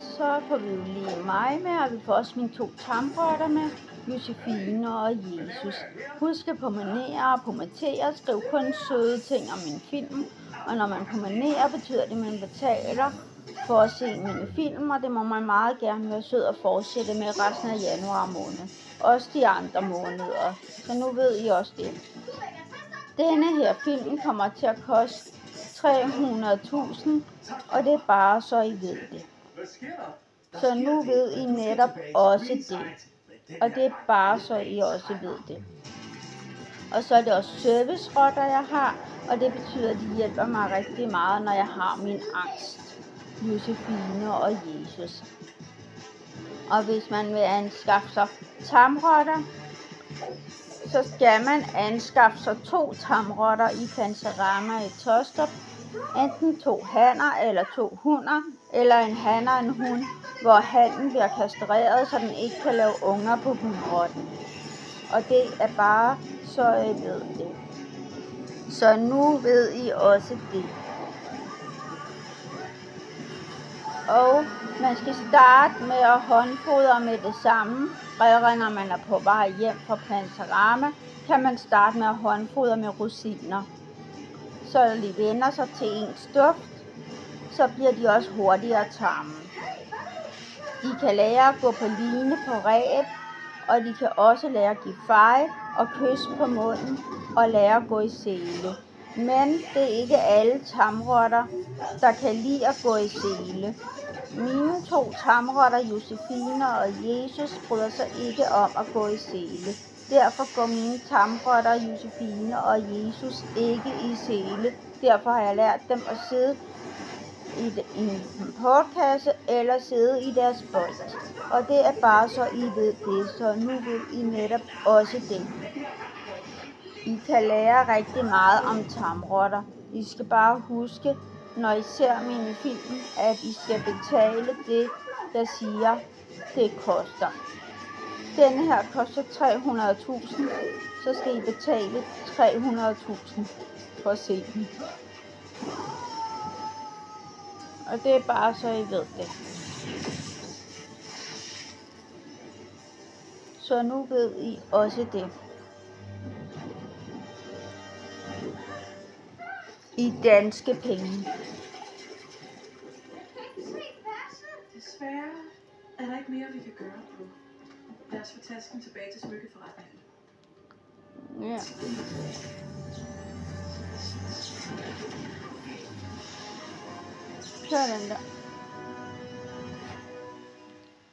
Så får vi jo lige mig med, og vi får også mine 2 tamrotter med, Josefine og Jesus. Husk at promenere og promotere, skriv kun søde ting om min film. Og når man promenerer, betyder det, at man betaler for at se mine film, og det må man meget gerne være sød og fortsætte med resten af januar måned. Også de andre måneder, så nu ved I også det. Denne her film kommer til at koste 300.000, og det er bare så I ved det. Så nu ved I netop også det. Og det er bare så I også ved det. Og så er det også servicerotter, jeg har, og det betyder, at de hjælper mig rigtig meget, når jeg har min angst. Josefine og Jesus. Og hvis man vil anskaffe sig tamrotter, så skal man anskaffe sig 2 tamrotter i Fanserama i Tostrup. Enten 2 hanner eller 2 hunder, eller en han og en hund, hvor hannen bliver kastreret, så den ikke kan lave unger på hunrotten. Og det er bare så I ved det. Så nu ved I også det. Og man skal starte med at håndfodre med det samme. Allerede når man er på vej hjem fra Fanserama, kan man starte med at håndfodre med rosiner. Så når de vender sig til ens duft, så bliver de også hurtigere tamme. De kan lære at gå på line på ræb, og de kan også lære at give fej og kys på munden og lære at gå i sele. Men det er ikke alle tamrotter, der kan lide at gå i sele. Mine 2 tamrotter, Josefine og Jesus, bryder sig ikke om at gå i sele. Derfor går mine tamrotter, Josefine og Jesus, ikke i sele. Derfor har jeg lært dem at sidde i en portkasse eller sidde i deres bold. Og det er bare så I ved det, så nu ved I netop også det. I kan lære rigtig meget om tamrotter. I skal bare huske, når I ser mine film, at I skal betale det, der siger, det koster. Denne her koster 300.000, så skal I betale 300.000 for at se den. Og det er bare så I ved det. Så nu ved I også det. I danske penge. Desværre er der ikke mere, vi kan gøre på. Lad os få tasken tilbage til smykkeforretningen. Ja. Sådan der.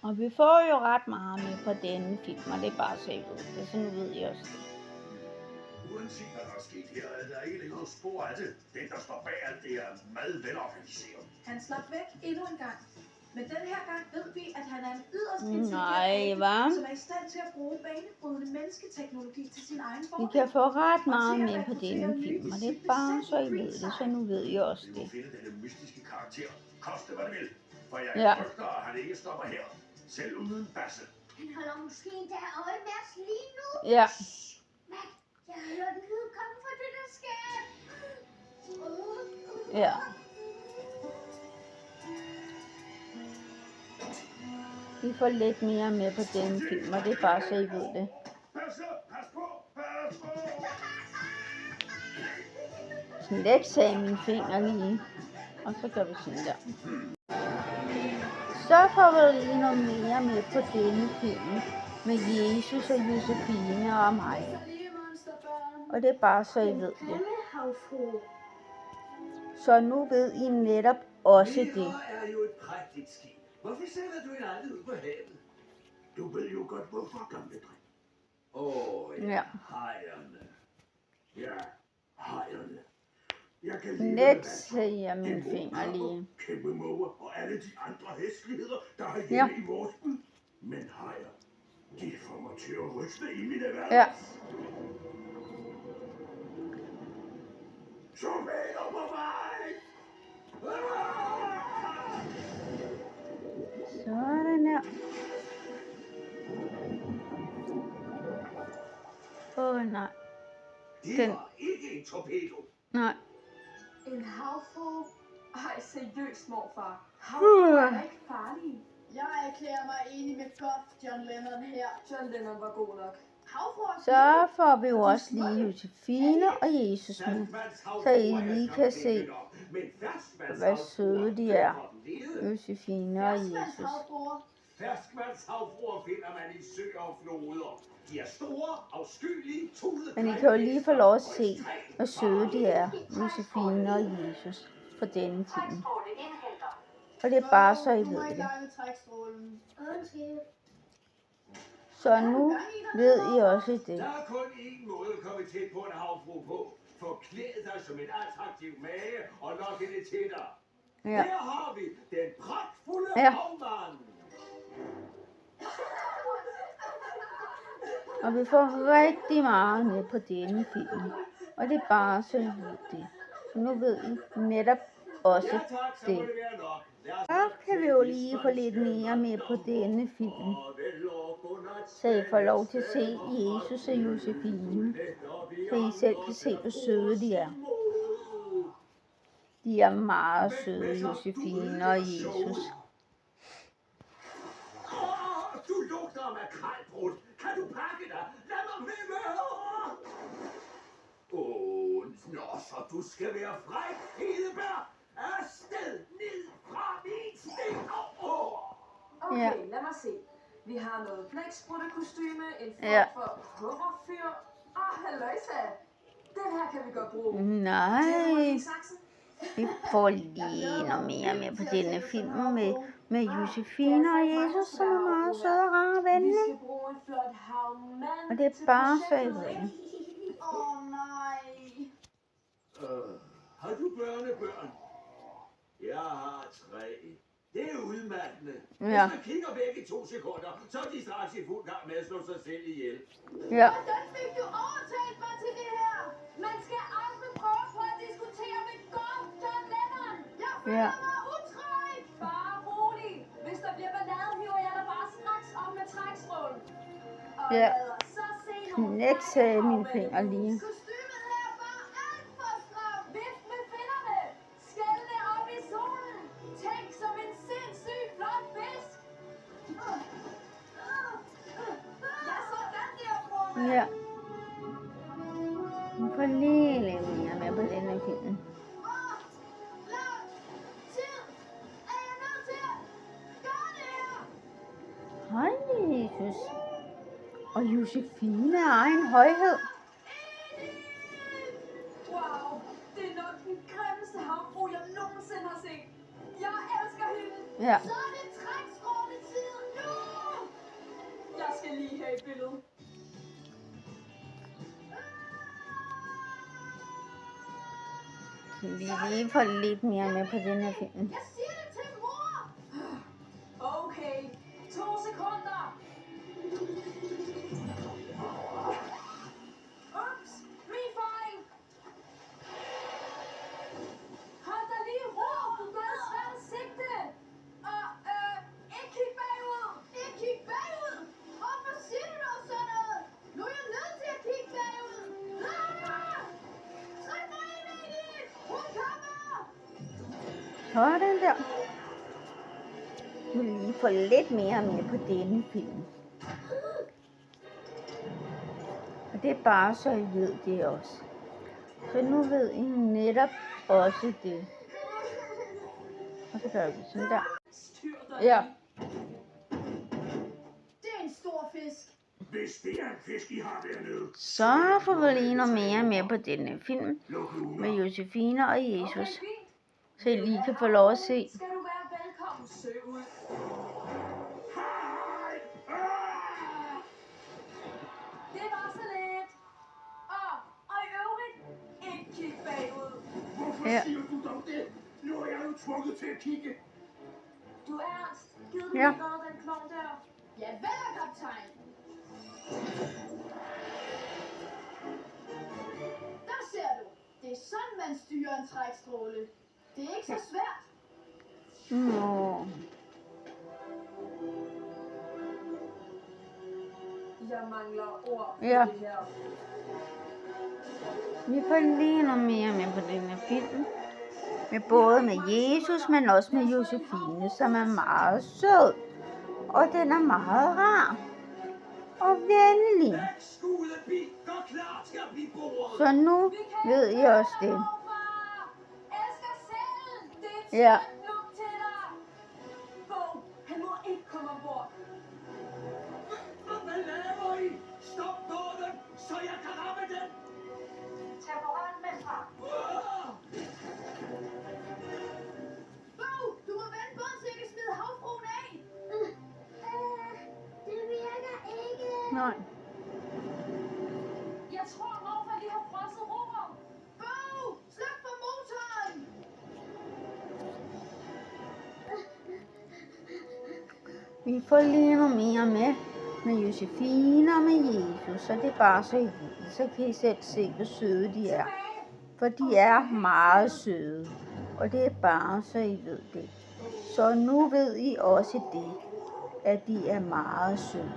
Og vi får jo ret meget med på denne film, og det er bare så I ved det, så nu ved I også det. Uanset hvad der er sket her, er der ikke længere spor af det. Den, der står bag alt det, er meget velorganiseret. Han slap væk endnu en gang. Men den her gang ved vi, at han er en yderst intelligent hvad? som er i stand til at bruge banebrydende mennesketeknologi til sin egen Vi fordel. kan få ret meget med på denne film, og det er bare så I ved det, så nu ved I også Vi må det. finde denne mystiske karakter. Koste hvad det vil. For jeg Ja. frygter, at han ikke stopper her. Selv uden Basse. Han holder måske endda øje med os lige nu. Ja. Mac, jeg hører den lyd komme fra det der skab. Ja. Vi får lidt mere med på denne film, og det er bare så I ved det. Basse, pas på, pas på. Slet sagde min finger lige. Og så gør vi sådan der. Så får vi lige noget mere med på denne film. Med Jesus og Josefine og mig. Og det er bare så I ved det. Så nu ved I netop også det. Det er jo et prægtigt skib. Hvorfor sender du en aldrig ud på havet? Du ved jo godt, hvorfor, gamle dreng. Ja. Hejerne. Ja, hejerne. Jeg kan lide Let siger min finger lige. kæmpe måger og alle de andre hæsligheder, der er hjemme i vores by. Men hajer, de får mig til at ryste i mine værelser. Ja. Så vær på mig! Sådan der. Nej. Det var ikke en torpedo. Nej. En havfrue? Ej, seriøst, morfar. Havfruer er ikke farlige. erklærer mig enig med Goff, John Lennon her. John Lennon var god nok. Havfruer Så får vi jo også lige Josefine og Jesus med, så I lige kan se, hvad søde de er. Josefine og Jesus. Ferskvandshavfruer finder man i søer og floder. De er store, afskyelige, tudede. Men I kan jo lige få lov at se, hvor søde de er, Josefine og Jesus, på denne film. Og det er bare så I ved det. Undskyld. Så nu ved I også det. Der er kun én måde at komme tæt på en havfru på. Forklæd dig som en attraktiv mage og lokke det til dig. Ja. Her har vi den pragtfulde Ja. havmand. Og vi får rigtig meget med på denne film. Og det er bare så I ved det. Så nu ved I netop også Ja tak, så må det. det være nok. Lad os Så kan vi jo lige få lidt mere med på denne film. Så I får lov til at se Jesus og Josefine. Så I selv kan se, hvor søde de er. De er meget søde, Josefine og Jesus. Du lugter af makrelbrud. Kan du pakke dig? Lad mig med mig. Nå, så du skal være fræk, Hedebær. Afsted ned fra min sten. Okay, Ja. lad mig se. Vi har noget blækspruttekostyme, en form Ja. for hummerfyr. Halløjsa. Den her kan vi godt bruge. Nej, Saksen? vi får lige noget mere med på denne film med Josefine og Jesus, som er meget søde og rare Vi venner. skal bruge en flot havmand Og det er til bare så I projektet, ved ikke? det. nej. Har du børnebørn? Jeg har 3. Det er udmattende. Ja. Hvis man kigger væk i 2 sekunder, så er de straks i fuld gang med at slå sig selv ihjel. Ja, Hvordan fik du overtalt mig til det her? Man skal aldrig prøve på at diskutere med Goff, John Lennon. Jeg føler Ja. mig utryg. Bare rolig. Hvis der bliver ballade, hiver jeg dig bare straks op med trækstrålen. Og Ja. lad os så se nogle knæk sagde mine fingre lige. Kostymet her var alt for stramt. Vift med finnerne. Skæld det op i solen. Tænk som en sindssyg flot fisk. Ja, sådan der, bror. Ja. Vi får lige lidt mere med på denne film. Lang tid er jeg nødt til at gøre det her. Hej, Jesus. Og Josefine er egen højhed. Wow, det er nok den grimmeste havfru, jeg nogensinde har set. Jeg elsker hende. Ja. Så er det trækskråletid nu. Jeg skal lige have et billede. Så vi lige får lidt mere med på denne film. Jeg siger det til mor. Okay, 2 sekunder. Ups, min fejl. Hold da lige ro, du er svært at sigte. Og ikke kig bagud. Ikke kig bagud. Hvorfor siger du dog sådan noget? Nu er jeg nødt til at kigge bagud. Træk mig ind i det. Hun kommer. Sådan der. Vi vil lige få lidt mere med på denne film. Og det er bare så I ved det også. Så nu ved I netop også det. Og så gør vi sådan der. Styr dig Ja. Det er en stor fisk. Hvis det er en fisk, I har dernede, Så får vi lige noget mere med på denne film luk nu med Josefine og Jesus. Okay, fint. Så I lige kan få lov at se. Skal du være velkommen, søud. Hej! Det var så let. Og i øvrigt, ikke kig bagud. Hvorfor Ja. siger du dog det? Nu er jeg jo tvunget til at kigge. Du er Ernst. Gider du Ja. ikke redde den klovn der? Ja, vel, kaptajn. Der ser du. Det er sådan, man styrer en trækstråle. Det er ikke så svært. Nå. Jeg mangler ord for Ja. det her. Vi får lige noget mere med på denne film. Med både med Jesus, men også med Josefine, som er meget sød. Og den er meget rar. Og venlig. Væk, skudebil! Gør klar til at blive bordet! Så nu ved I også det. Elsker selv! Det er et Ja. look til dig! Bo, han må ikke komme ombord. Hvad laver I? Stop båden, så jeg kan ramme den! Tag på hånden med fra. Bo, du må vende båden, så jeg kan smide havfruen af. Det virker ikke. Nej. Jeg tror, morfar lige har frosset roret. Bo, sluk for motoren! Vi får lige noget mere med Josefine og med Jesus, så det er bare så I ved. Så kan I selv se, hvor søde de er. For de er meget søde, og det er bare så I ved det. Så nu ved I også det, at de er meget søde.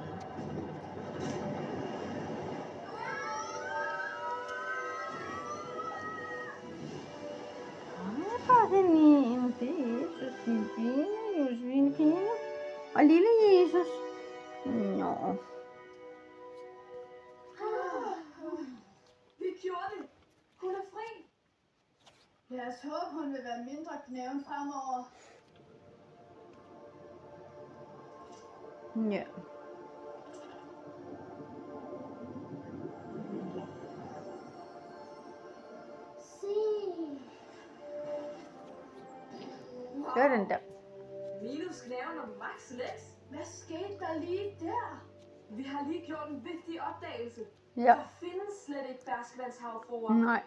Det er Josefine Pine. Og lille Jesus. Nå. Vi gjorde det. Hun er fri. Lad os håbe, hun vil være mindre knæven fremover. Ja. Sådan der. Minus knæven og max lex. Hvad skete der lige der? Vi har lige gjort en vigtig opdagelse. Ja. Der findes slet ikke ferskvandshavfruer. Nej.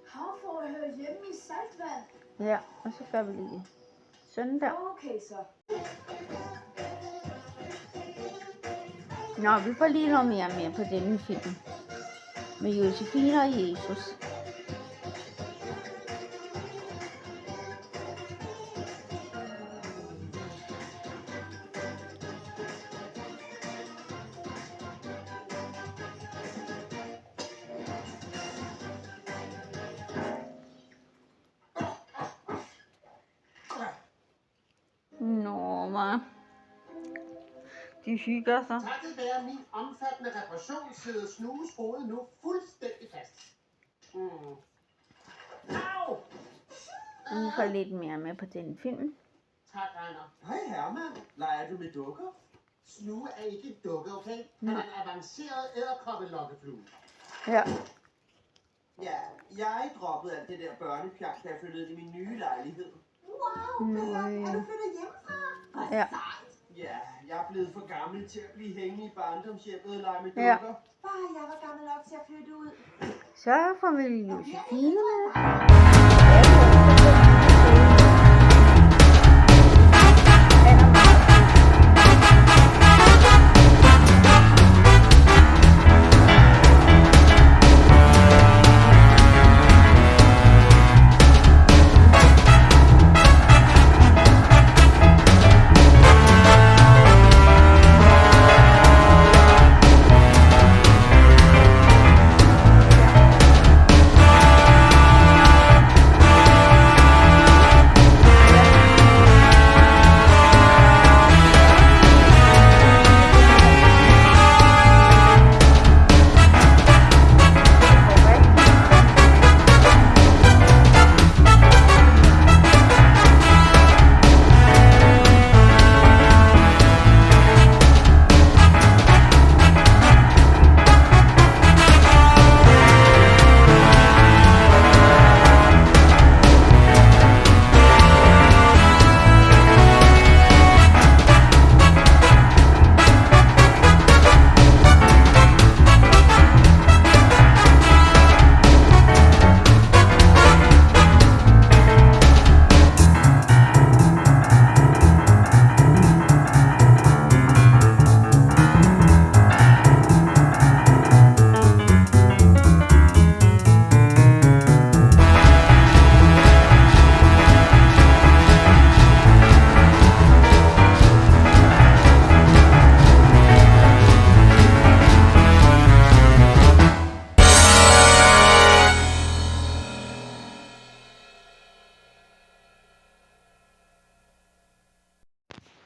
Havfruer hører hjemme i saltvand. Ja, og så gør vi lige sådan der. Okay så. Nå, vi får lige noget mere med på denne film. Med Josefine og Jesus. Nå, hva'? De hygger sig. Takket være min omfattende reparation sidder Snues hoved nu fuldstændig fast. Au! Vi får lidt mere med på den film. Tak, Rainer. Hej Herman. Leger du med dukker? Snue er ikke en dukke, okay? Han er en avanceret edderkoppelokkeflue. Ja. Ja, jeg droppede alt det der børnepjak, da jeg flyttede i min nye lejlighed. Wow, Peter, er du flyttet hjemmefra? Ja. Ja, jeg er blevet for gammel til at blive hængende i barndomshjemmet og lege med Ja. dukker. Bare jeg var gammel nok til at flytte ud. Så får vi Josefine med.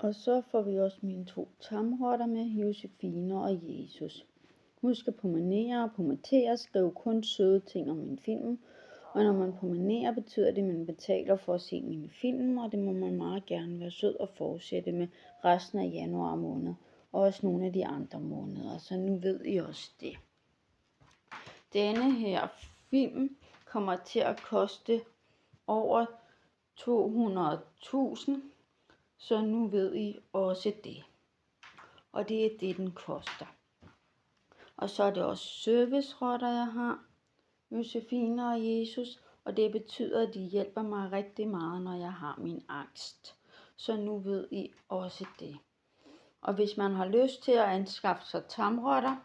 Og så får vi også mine 2 tamrotter med, Josefine og Jesus. Husk at promenere og promotere, skriv kun søde ting om min film. Og når man promenerer, betyder det, at man betaler for at se mine film, og det må man meget gerne være sød og fortsætte med resten af januar måned, og også nogle af de andre måneder, så nu ved I også det. Denne her film kommer til at koste over 200.000, så nu ved I også det. Og det er det, den koster. Og så er det også servicerotter, jeg har, Josefine og Jesus, og det betyder, at de hjælper mig rigtig meget, når jeg har min angst. Så nu ved I også det. Og hvis man har lyst til at anskaffe sig tamrotter,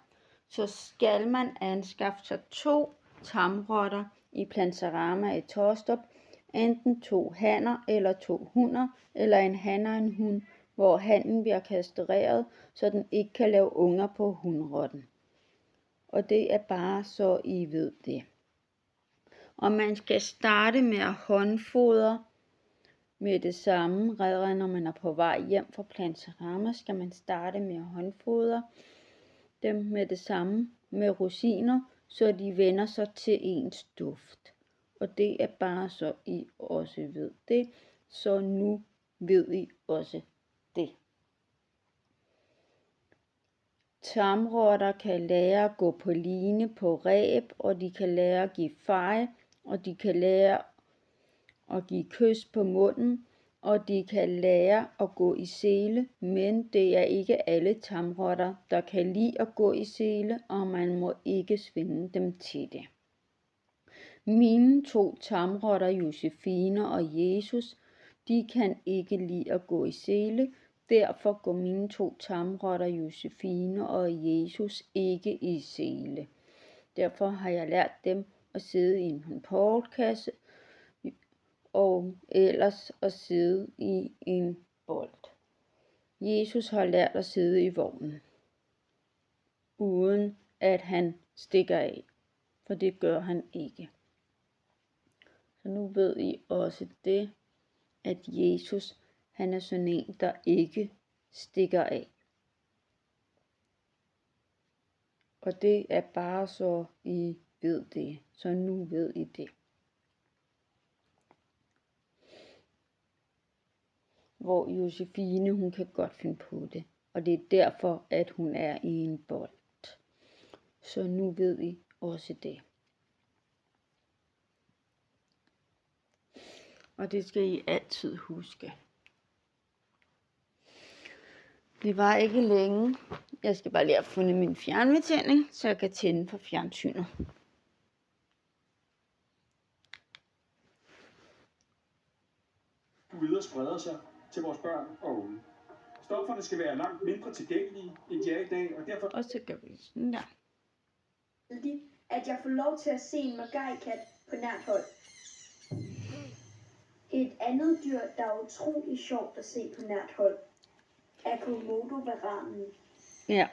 så skal man anskaffe sig 2 tamrotter i Planterama i Taastrup. Enten 2 hanner eller 2 hunder, eller en han og en hund, hvor hannen bliver kastreret, så den ikke kan lave unger på hunrotten. Og det er bare så I ved det. Og man skal starte med at håndfodre med det samme. Allerede når man er på vej hjem fra Planterama, skal man starte med at håndfodre dem med det samme med rosiner, så de vender sig til ens duft. Og det er bare så I også ved det. Så nu ved I også det. Tamrotter kan lære at gå på line på reb, og de kan lære at give fej, og de kan lære at give kys på munden, og de kan lære at gå i sele, men det er ikke alle tamrotter, der kan lide at gå i sele, og man må ikke svinge dem til det. Mine 2 tamrotter, Josefine og Jesus, de kan ikke lide at gå i sele. Derfor går mine 2 tamrotter, Josefine og Jesus, ikke i sele. Derfor har jeg lært dem at sidde i en portkasse, og ellers at sidde i en bold. Jesus har lært at sidde i vognen, uden at han stikker af, for det gør han ikke. Så nu ved I også det, at Jesus, han er sådan en, der ikke stikker af. Og det er bare så I ved det, så nu ved I det. Hvor Josefine, hun kan godt finde på det. Og det er derfor, at hun er i en bold. Så nu ved I også det. Og det skal I altid huske. Det var ikke længe. Jeg skal bare lige have fundet min fjernbetjening, så jeg kan tænde for fjernsynet. Videre spreder sig til vores børn og unge. Stofferne skal være langt mindre tilgængelige, end de er i dag, og derfor... Og så gør vi sådan der. At jeg får lov til at se en magaikat på nært hold. Et andet dyr, der er utrolig sjovt at se på nært hold, er komodo-varanen. Ja.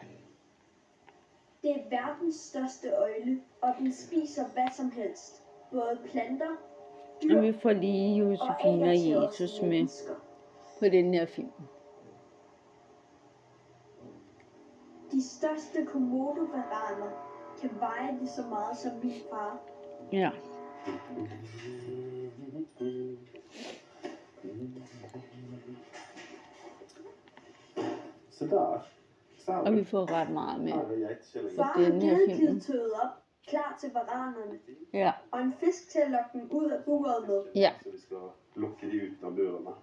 Det er verdens største øgle, og den spiser hvad som helst. Både planter, dyr Og vi får lige Josefine og Jesus med på den her film. De største komodo-varaner kan veje lige så meget som min far. Ja. Sådär. Og vi får ret meget med Far har den her film. gedekidetøjet op, klar til varanerne. Ja. Og en fisk til at lokke dem ud af buret med. Ja. Så vi skal lukke de ud af burene.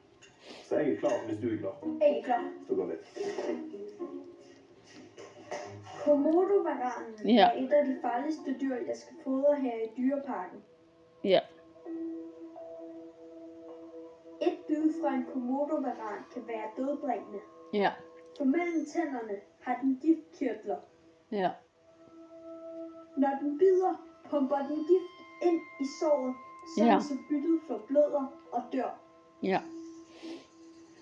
Så jeg er klar, hvis du er klar. Er I klar? Så går vi. Komodo-varanen Ja. er et af de farligste dyr, jeg skal fodre her i dyreparken. Ja. Et bid fra en komodo-varan kan være dødbringende. Ja. For mellem tænderne har den giftkirtler. Ja. Når den bider, pumper den gift ind i såret, sådan så byttet forbløder og dør. Ja.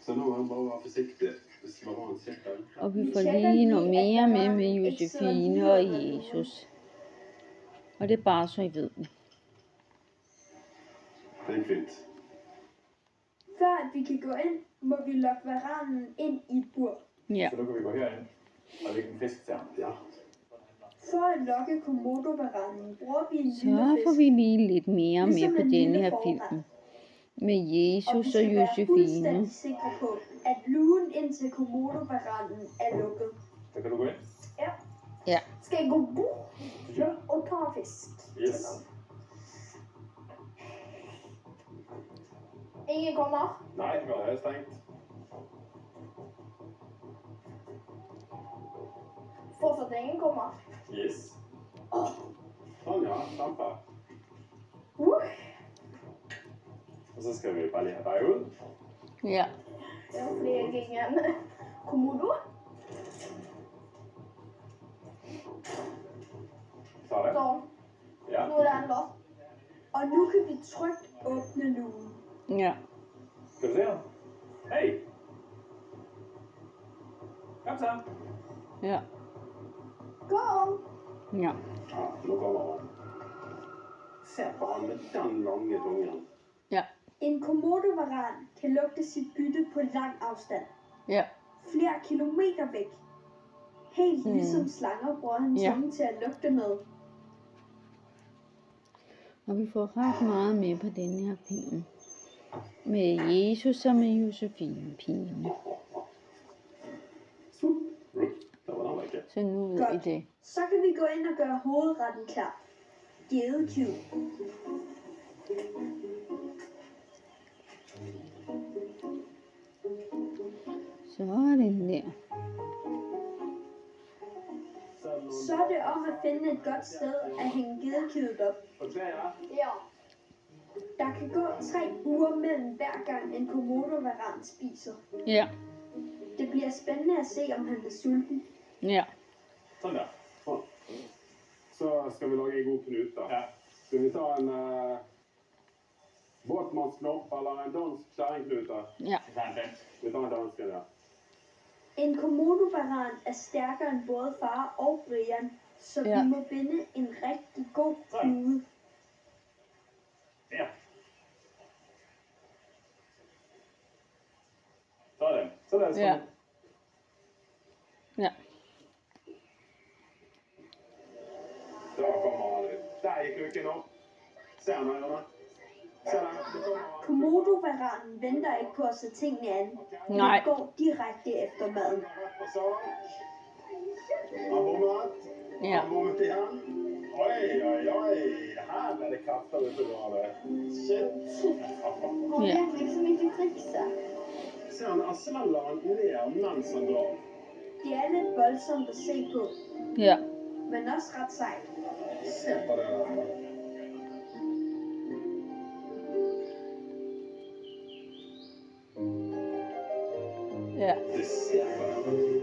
Så nu er han bare være forsigtig, hvis varanen sætter den. Og vi får lige noget mere med Josefine og Jesus. Og det er bare så I ved det. Det er fint. Før at vi kan gå ind, må vi lokke varanen ind i et bur. Ja. Så nu kan vi gå herind og lægge en fisk til ham. Ja. For at lokke komodo-varanen bruger vi en Så lille får fisk. vi lige lidt mere Ligesom med på en denne lille her forret. film. Med Og vi Jesus og skal være Josefine. fuldstændig sikre på, at lugen ind til komodo-varanen er lukket. Så kan du gå ind. Ja. Skal I gå bur Ja. og tage fisk? Yes. Ingen kommer. Nej, det var strengt. Fortsat ingen kommer. Yes. Sådan ja, samfart. Og så skal vi bare lige have dig ud. Ja. Det er flere gænger. Komodo. Sådan. Så, Ja. nu er der en loft. Og nu kan vi trygt åbne lugen. Ja. Skal du se ham? Hey! Kom så. Ja. Gå! Ja. Ja, nu kommer han. Se på ham med den lange tungen. Ja. En komodovaran kan lugte sit bytte på lang afstand. Ja. Flere kilometer væk. Helt ligesom slanger bruger han Ja. tunge til at lugte med. Og vi får ret meget med på denne her film. Med Jesus og med Josefine pigen. Der var der ikke. Så nu ved I Godt. det. Så kan vi gå ind og gøre hovedretten klar. Gedekid. Så er den der. Så er det om at finde et godt sted at hænge gedekidet op. Ja. Der kan gå 3 uger mellem hver gang en komodovaran spiser. Ja. Det bliver spændende at se, om han er sulten. Ja. Sådan der. Sånn. Så skal vi lage en god knut da. Ja. Skal vi ta en båtmannsknopp eller en dansk kjerringknut da? Ja. Vi tar en dansk, ja. En komodovaran er stærkere end både far og Brian, så Ja. vi må finde en rigtig god knude. Ja. Sådan. Sådan skal Ja. man. Ja. Der kommer han. Der gik lykken op. Ser han ørerne? Sådan. Det kommer. Komodovaranen venter ikke på at se tingene an. Nej. Den går direkte efter maden. Og så. Han bommet. Ja. Han bommet til ham. Oj, oj, oj. Her er det kaffe, vet du hva det er. Shit. Hon Ja. vet liksom inte trixa. Ser han smeller han ned mens han drar. Det er lidt voldsomt at se på, Ja. men også ret sejt. Se på det der. Ja. Det ser på det.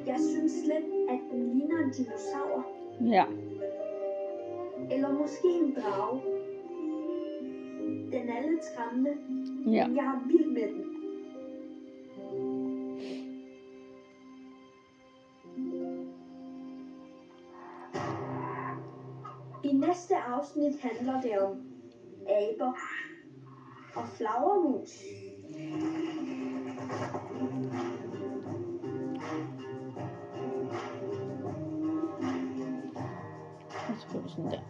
Jeg synes slet, at den ligner en dinosaur. Ja. Eller måske en drage. Den er lidt skræmmende, Ja. men jeg er vild med den. I næste afsnit handler det om aber og flagermus. Jeg skriver sådan der.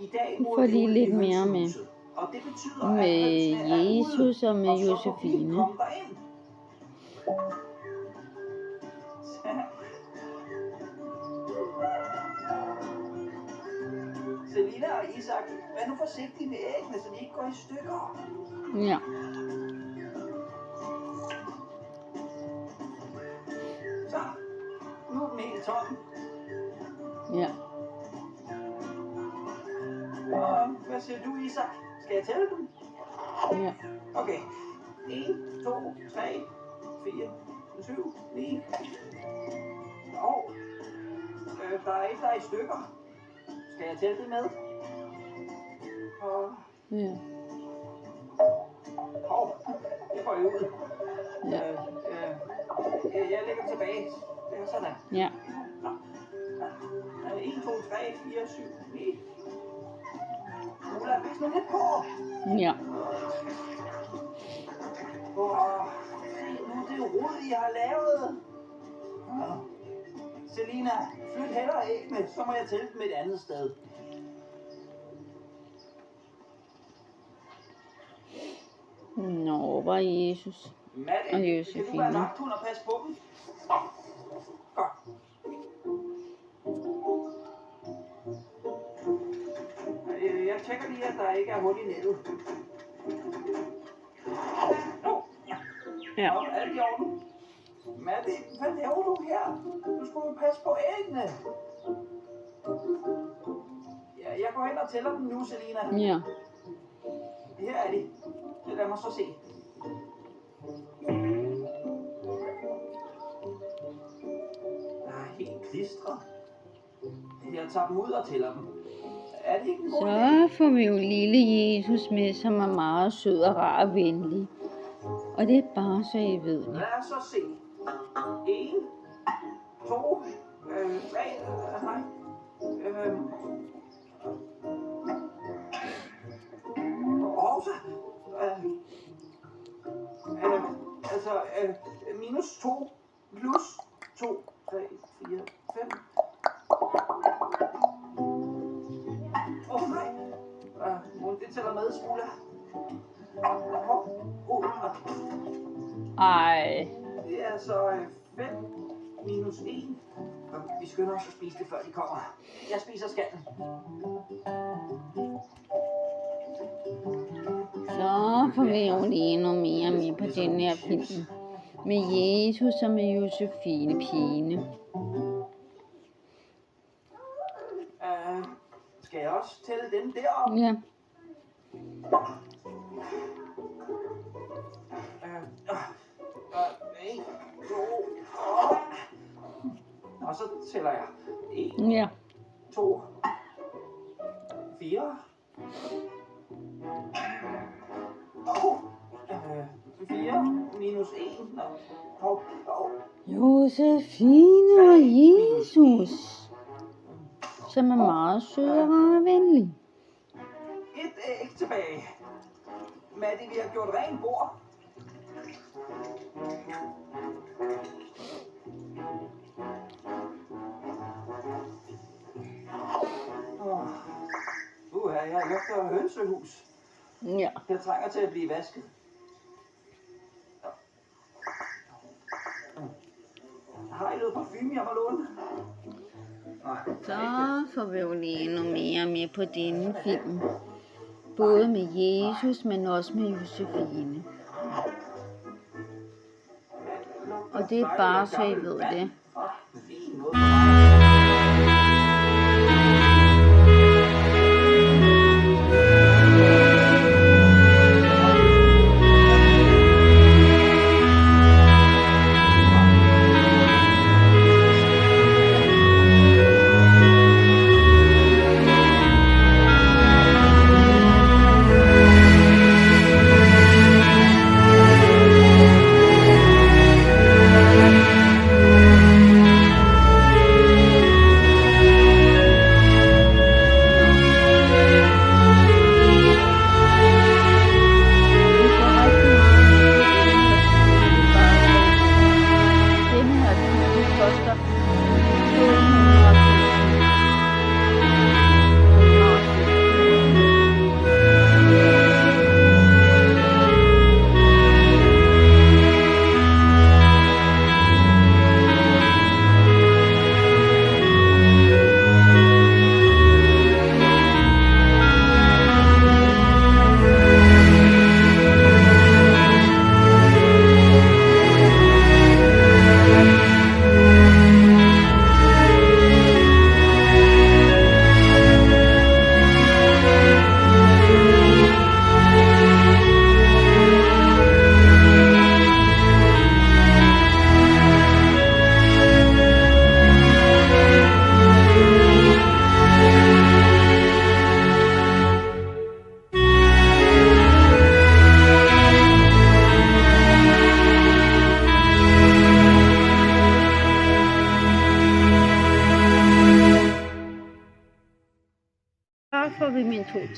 I dag Vi bor får vi lige ude lidt i mere med. hønsehuset, og det betyder, Med at hønsene er ude, Jesus og med og så må vi Josefine. komme derind. Selina og Isak, vær nu forsigtige med æggene, så de ikke går i stykker. Ja. Så, nu er den helt tom. Ja. Og hvad siger du, Isak? Skal jeg tælle dem? Ja. Okay. 1, 2, 3, 4, 7, 9. Og der er et, der er i stykker. Skal jeg tælle det med? Og Ja. det går jo ud. Ja. Jeg lægger dem tilbage. Det er sådan. Ja. 1, 2, 3, 4, 7, 9. Ulla, pas nu lidt på. Ja. Se nu det rod, I har lavet. Selina, flyt hellere æggene, så må jeg tælle dem et andet sted. Nå, hvor Jesus. Matte, Og kan du være Josefine. vagthund og passe på dem? Godt. Jeg tjekker lige, at der ikke er hul i nettet. Ja. Nå, alt i orden. Matte, hvad laver du her? Du skulle jo passe på æggene. Ja, jeg går hen og tæller dem nu, Selina. Ja. Her er de. Lad mig så se. Der er helt klistret. Jeg tager dem ud og tæller dem. Er det ikke en god idé? Så får vi jo lille Jesus med, som er meget sød og rar og venlig. Og det er bare så I ved det. Lad os så se. 1, 2, 3, nej. Også. Altså, minus 2 plus 2, 3, 4, 5. Nej. Det tæller med, Smula. Ej. Det er så 5 minus 1. Vi skynder os at spise det, før de kommer. Jeg spiser skallen. Så får vi jo lige endnu mere med på den her film. Med Jesus og med Josefine pigene. Skal jeg også tælle dem deroppe? Ja. Og så tæller jeg 1, Ja. 2, 4. 4 minus 1. Josefine og Jesus, som er meget sød og rar og venlig. Et æg tilbage. Maddie, vi har gjort rent bord. Jeg lugter hønsehus. Ja. Jeg trænger til at blive vasket. Har I noget parfume, jeg må låne? Nej. Så får vi jo lige endnu mere med på denne film. Både med Jesus, men også med Josefine. Og det er bare så I ved det.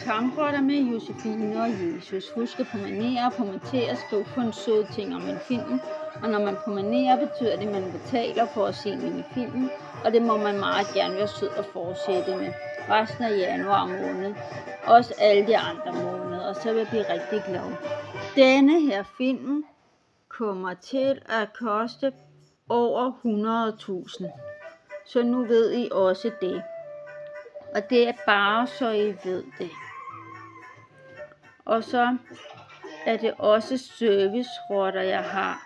Tamrotter med Josefine og Jesus. Husk at promenere og kommentere, skriv kun søde ting om en film. Og når man promenerer, betyder det, at man betaler for at se mine film. Og det må man meget gerne være sød at fortsætte med resten af januar måned. Også alle de andre måneder, og så vil jeg blive rigtig glad. Denne her film kommer til at koste over 100.000. Så nu ved I også det. Og det er bare så I ved det. Og så er det også servicerotter, jeg har.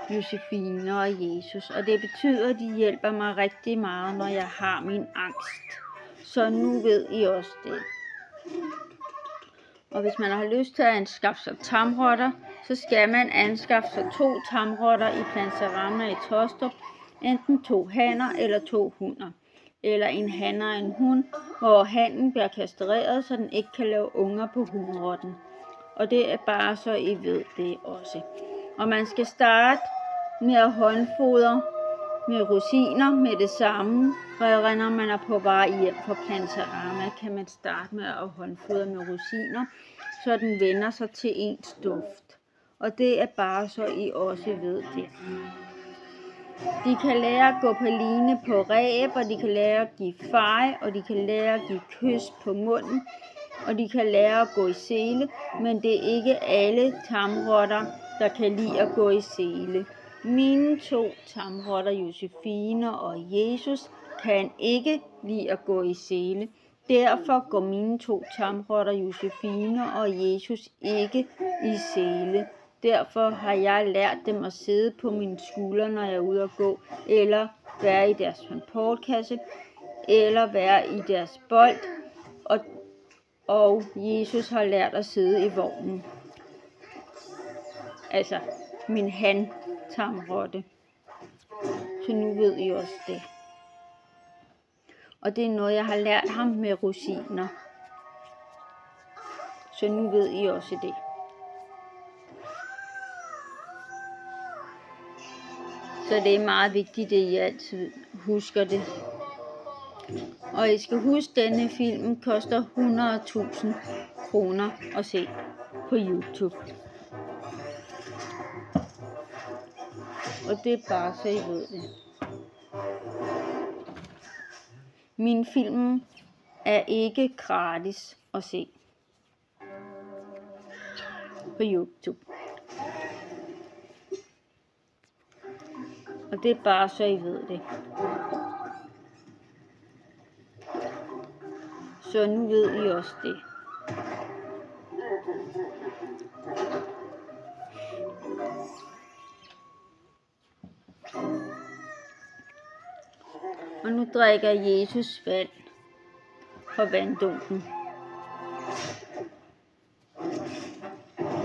Josefine og Jesus. Og det betyder, at de hjælper mig rigtig meget, når jeg har min angst. Så nu ved I også det. Og hvis man har lyst til at anskaffe sig tamrotter, så skal man anskaffe sig 2 tamrotter i Planterama i Tostrup. Enten 2 hanner eller 2 hunder. Eller en han og en hund, hvor hannen bliver kastreret, så den ikke kan lave unger på hunrotten. Og det er bare så I ved det også. Og man skal starte med at håndfodre med rosiner med det samme. Og når man er på vej hjem fra Planterama, kan man starte med at håndfodre med rosiner, så den vender sig til ens duft. Og det er bare så I også ved det. De kan lære at gå på line på ræb, og de kan lære at give fej, og de kan lære at give kys på munden, og de kan lære at gå i sele, men det er ikke alle tamrotter, der kan lide at gå i sele. Mine 2 tamrotter, Josefine og Jesus, kan ikke lide at gå i sele. Derfor går mine 2 tamrotter, Josefine og Jesus, ikke i sele. Derfor har jeg lært dem at sidde på mine skuldre, når jeg er ude at gå, eller være i deres transportkasse, eller være i deres bold. Og Jesus har lært at sidde i vognen. Altså min han-tamrotte. Så nu ved I også det. Og det er noget, jeg har lært ham med rosiner. Så nu ved I også det. Så det er meget vigtigt, at I altid husker det. Og I skal huske, at denne film koster 100.000 kroner at se på YouTube. Og det er bare så I ved det. Min film er ikke gratis at se på YouTube. Og det er bare så I ved det. Så nu ved I også det. Og nu drikker Jesus vand fra vanddunken.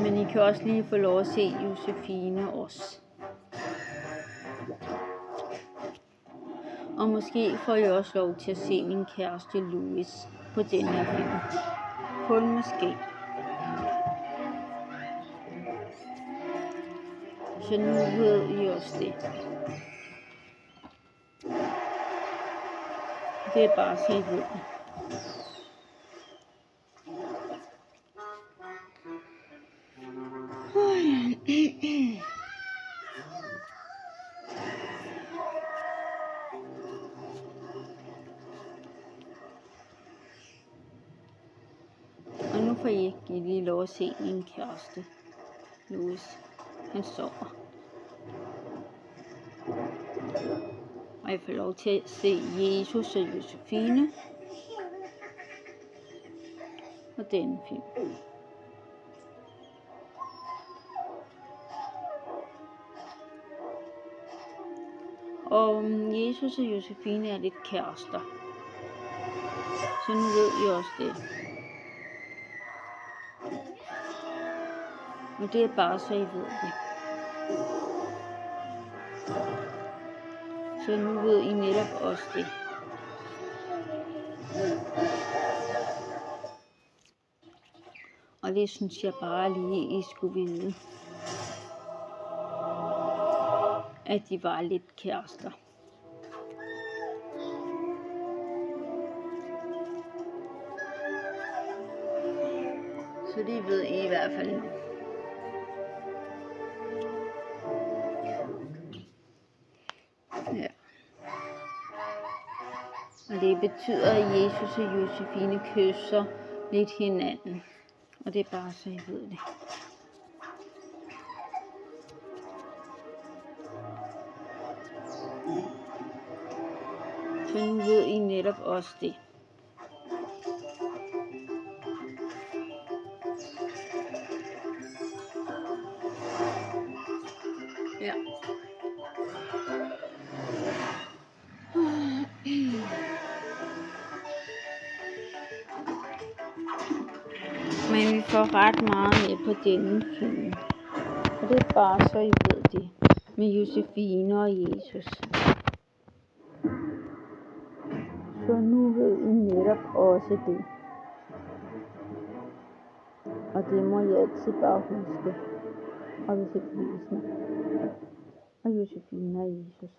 Men I kan også lige få lov at se Josefine også. Og måske får I også lov til at se min kæreste Louis på den her film. Kun måske. Så nu ved I også det. Det er bare så I ved det. Og nu får I lige lov at se min kæreste Louis. Han sover. Og jeg får lov til at se Jesus og Josefine. Og denne film. Og Jesus og Josefine er lidt kærester. Så nu ved I også det. Og det er bare så I ved det. Så nu ved I netop også det. Og det synes jeg bare lige, I skulle vide. At de var lidt kærester. Så det ved I hvert fald nu. Ja. Og det betyder, at Jesus og Josefine kysser lidt hinanden. Og det er bare så I ved det. Så nu ved I netop også det. Ja. Men vi får ret meget med på denne film. Og det er bare så I ved det. Med Josefine og Jesus. Så nu ved I netop også det. Og det må I altid bare huske. Og vi fik visne. Og Josefine og Jesus.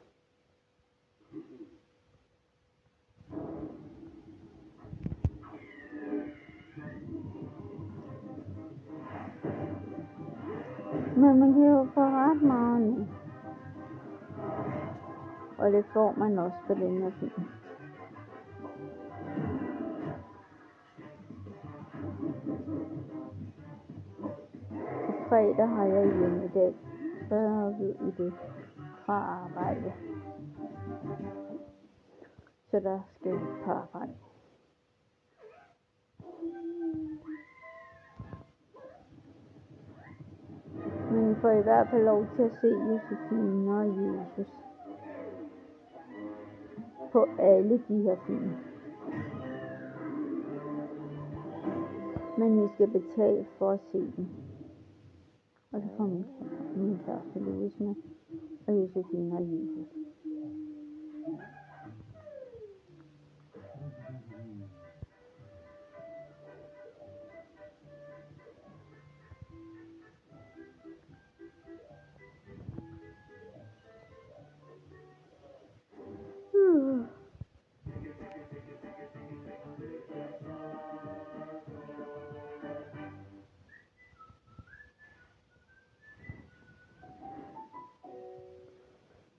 Men man kan jo få ret meget nu. Og det får man også på den her film. På fredag har jeg hjemme i dag. Så ved I det fra arbejde. Så der skal vi på arbejde. Men I får i hvert fald lov til at se Josefine og Jesus på alle de her film. Men I skal betale for at se dem. Og det får min kæreste Louis med. Og Josefine og Jesus.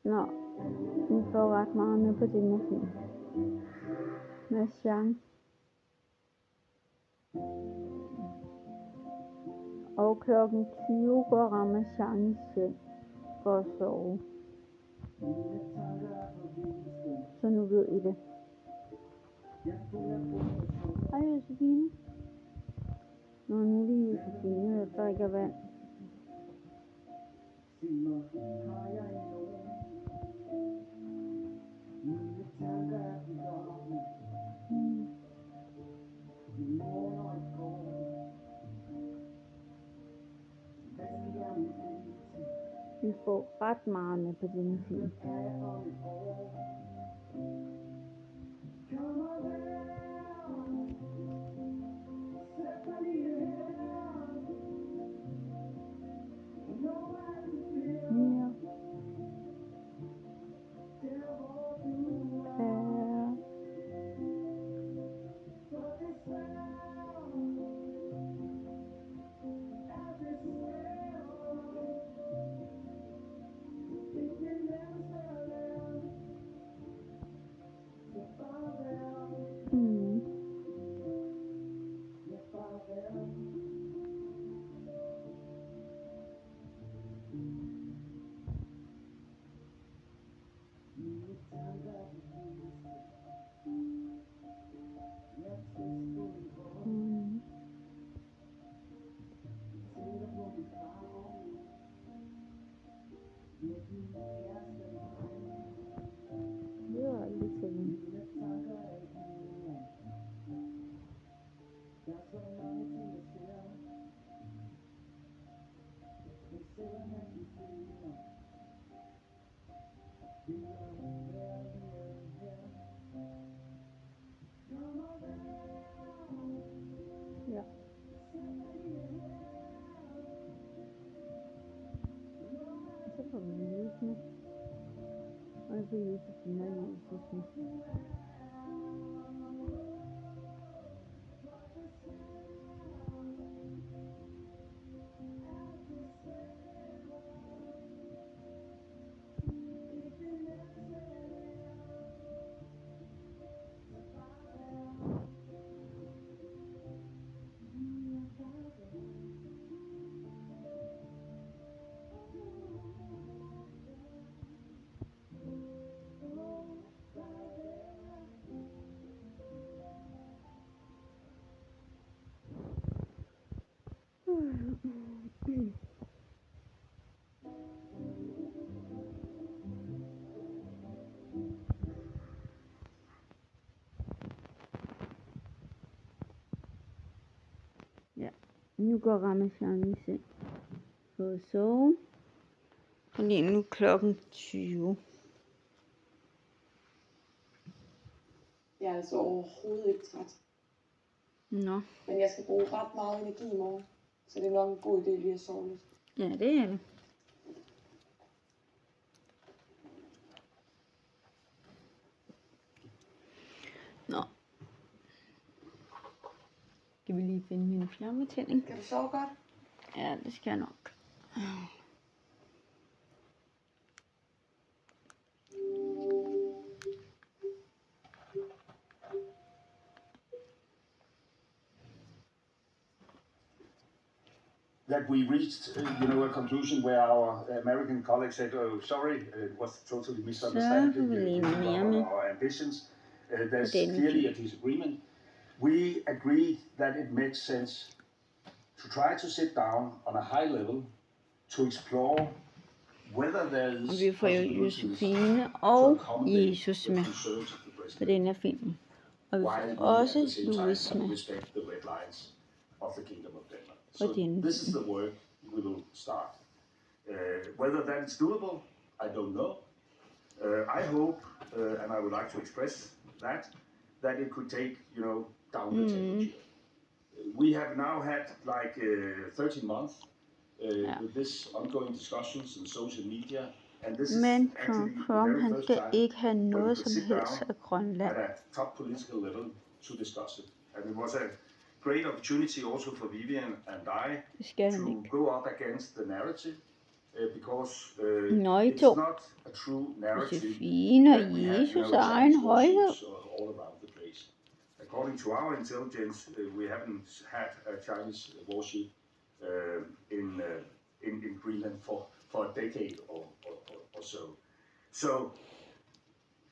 Nå, vi får ret meget med på denne film. Med Jean. Og klokken 20 går Ramazan i seng for at sove. Så nu ved I det. Hej Josefine. Nå, nu er det Josefine, der drikker vand. Vi får ret meget med på denne film. Ja. Og så får vi løsene. Og så Josefine og Jesus. Ja, nu går Ramachan i seng for at sove. Fordi nu er klokken 20. Jeg er altså overhovedet ikke træt. Nå, Men jeg skal bruge ret meget energi i morgen. Så det er nok en god idé lige at sove lidt. ja, det er det. Nå. Skal vi lige finde min fjernbetjening? Kan du sove godt? Ja, det skal jeg nok. That we reached, a conclusion where our American colleagues said, "Oh, sorry, it was totally misunderstanding our ambitions." There's clearly a disagreement. We agreed that it makes sense to try to sit down on a high level to explore whether there is Vi får jo Josefine og Jesus med på den her film. Og vi får også Louis med of the Kingdom of Denmark. på So den this is film. the work we will start. Whether that is doable, I don't know. I hope, and I would like to express that it could take, down the temperature. We have now had like 13 months with this ongoing discussions in social media, and this Men is actually the Trump, very han first skal time ikke have when we noget could som sit helst down af Grønland. at a top political level to discuss it. And it was a great opportunity also for Vivian and I Det skal han to ikke. go up against the narrative because Nå, I it's to. not a true narrative Josefine og that we have, Jesus no egen Chinese højhed. warships all around the place. According to our intelligence, we haven't had a Chinese warship in Greenland for a decade or so. So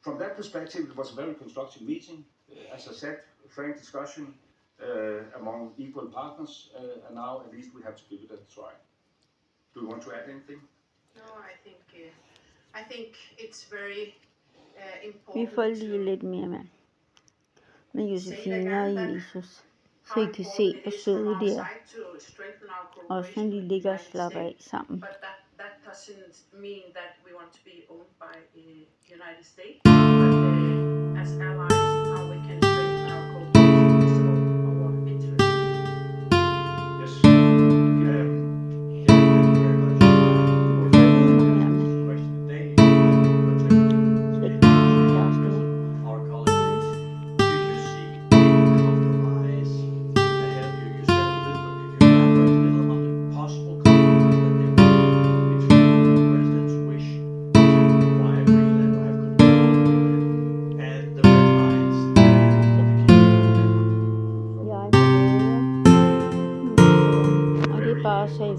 from that perspective, it was a very constructive meeting. As I said, frank discussion among equal partners, and now at least we have to give it a try. Do you want to add anything? No, I think it's very Vi important får lige lidt mere med Josefine og Jesus. Så I kan se, hvor søde de er. Også når de ligger og slapper af sammen. But that doesn't mean that we want to be owned by the United States, but as allies, how we can strengthen our cooperation to solve our interests. Yes. Thank you very much. Question today. Our colleagues, do you see any compromise ahead of you? You said a little on the possible compromise that there will be between the president's wish to acquire Greenland or have control of Greenland and the red lines for the Kingdom of Denmark. Jeg vil og det er bare så I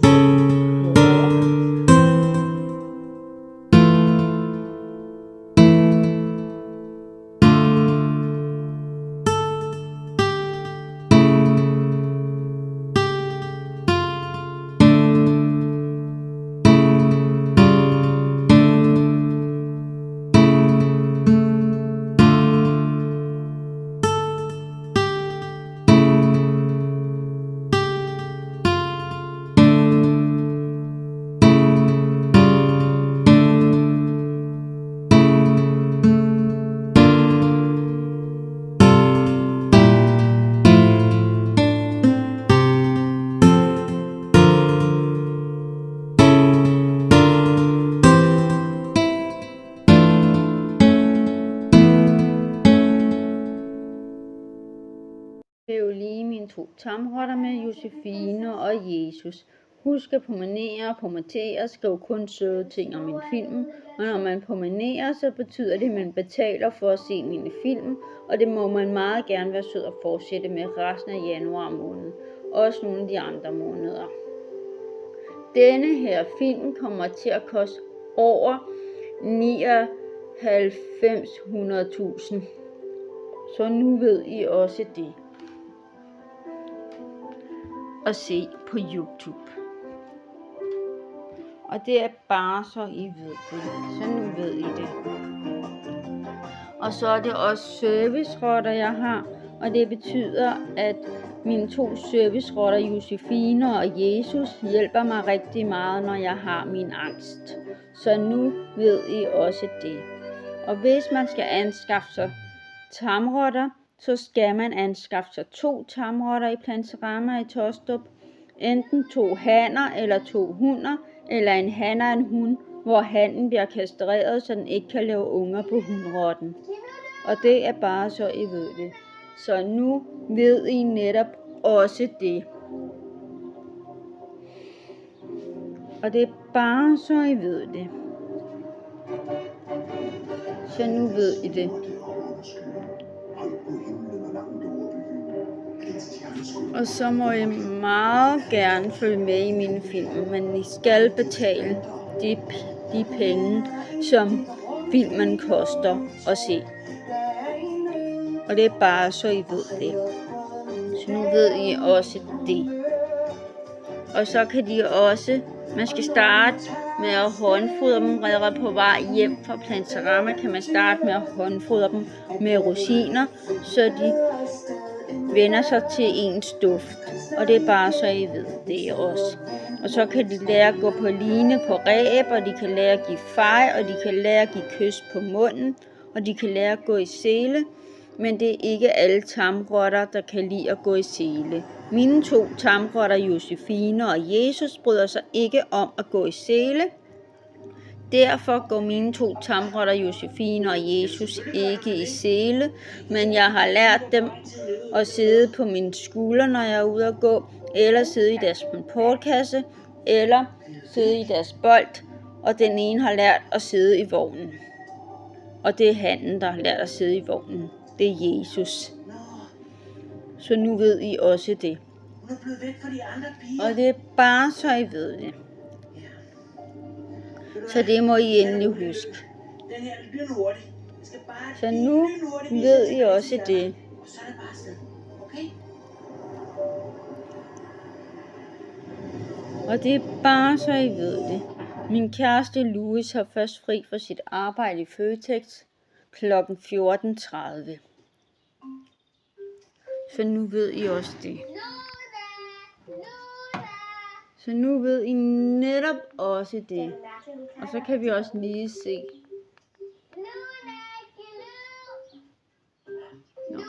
Det er jo lige mine 2 tamrotter med Josefine og Jesus. Husk at promenere og promotere, skriv kun søde ting om en film. Og når man promenerer, så betyder det, at man betaler for at se mine film. Og det må man meget gerne være sød og fortsætte med resten af januar måned. Også nogle af de andre måneder. Denne her film kommer til at koste over 99.100.000. Så nu ved I også det. Og se på YouTube. Og det er bare så I ved det. Så nu ved I det. Og så er det også servicerotter, jeg har. Og det betyder, at mine 2 servicerotter, Josefine og Jesus, hjælper mig rigtig meget, når jeg har min angst. Så nu ved I også det. Og hvis man skal anskaffe sig tamrotter, så skal man anskaffe sig 2 tamrotter i Planterama i Taastrup. Enten 2 hanner eller 2 hunder, eller en han og en hund, hvor hannen bliver kastreret, så den ikke kan lave unger på hunrotten. Og det er bare så I ved det. Så nu ved I netop også det. Og det er bare så I ved det. Så nu ved I det. Og så må I meget gerne følge med i mine film, men I skal betale de penge, som filmen koster at se. Og det er bare så I ved det. Så nu ved I også det. Og så kan de også, man skal starte med at håndfodre dem, redder på vej hjem fra Planterama, kan man starte med at håndfodre dem med rosiner, så de vender sig til ens duft. Og det er bare så I ved det også. Og så kan de lære at gå på line på ræb, og de kan lære at give fej, og de kan lære at give kys på munden, og de kan lære at gå i sele. Men det er ikke alle tamrotter, der kan lide at gå i sele. Mine 2 tamrotter, Josefine og Jesus, bryder sig ikke om at gå i sele. Derfor går mine 2 tamrotter, Josefine og Jesus, ikke i sele. Men jeg har lært dem at sidde på mine skuldre, når jeg er ude at gå, eller sidde i deres transportkasse, eller sidde i deres bold. Og den ene har lært at sidde i vognen. Og det er hannen, der har lært at sidde i vognen. Det er Jesus. Så nu ved I også det. Og det er bare så I ved det. Så det må I endelig huske. Så nu ved I også det. Og det er bare så I ved det. Min kæreste Louis har først fri fra sit arbejde i Føtex kl. 14:30. Så nu ved I også det. Så nu ved I netop også det. Og så kan vi også lige se. Nå.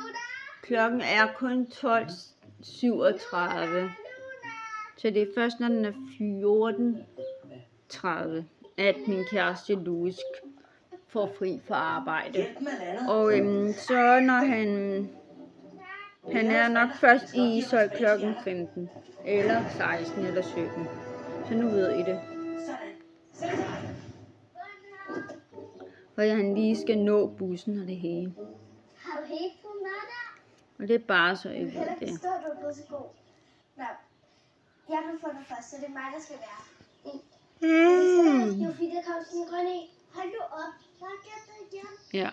Klokken er kun 12:37. Så det er først, når den er 14:30, at min kæreste Louis får fri fra arbejde. Og så når han er nok først i Ishøj klokken 15, eller 16 eller 17. Så nu ved I det. Og han lige skal nå bussen og det hele. Har du helt på der? Og det er bare så I ved det. Jeg kan forstå, at du er blevet så god. Nå, jeg vil få det først, så det er mig, der skal være. Jo, fordi der kom sådan en grøn en. Hold du op. Så har jeg det igen. Ja.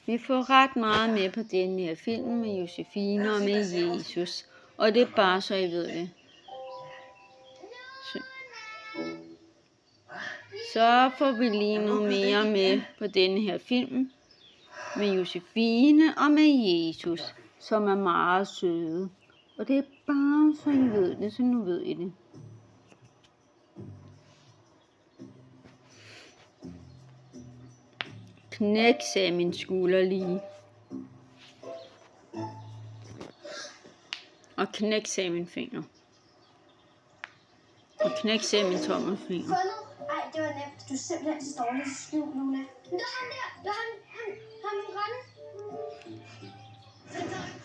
Vi får ret meget med på den her film med Josefine og med Jesus. Og det er bare så I ved det. Så får vi lige noget mere med på denne her film med Josefine og med Jesus, som er meget søde. Og det er bare så I ved det, så nu ved I det. Knæk, sagde min skulder lige. Og knæk, sagde min finger. Og knæk, sagde min tommelfinger. Ej, det var nemt. Du er simpelthen så dårlig til skjul, Luna. Det var ham der. Det var ham den grønne.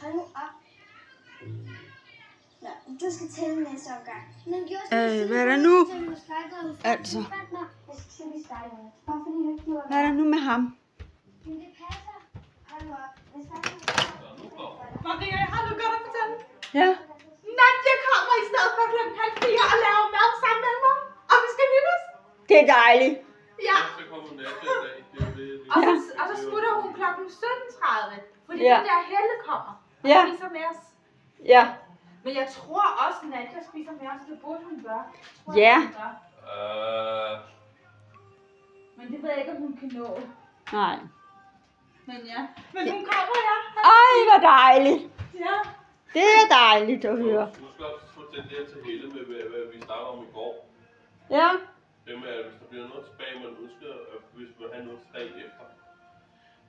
Hold nu op. Nå, du skal tælle næste omgang. Hvad er der nu? Altså. Hvad er der nu med ham? Men det passer. Hold nu op. Maria, har du godt at fortælle? Ja. Nadia kommer i stedet for kl. 3:30 og laver mad sammen med mig. Og vi skal hygge os. Det er dejligt. Ja. Så kommer Nadia i dag. Det er jo det. Og så smutter hun kl. 17:30. Fordi Ja. den der Helle kommer. Og Ja. spiser med os. Ja. Men jeg tror også, at Nadia spiser mere, så det burde hun gøre. Ja. Hun gør. Men det ved jeg ikke, om hun kan nå. Nej. Men ja. Men hun kommer, ja. Ej, hvor dejligt. Ja. Det er dejligt at høre. Du skal også fortælle det her til Helle med, hvad vi snakkede om i går. Ja. Det med, at hvis der bliver noget tilbage, man ønsker, hvis man har noget tilbage efter.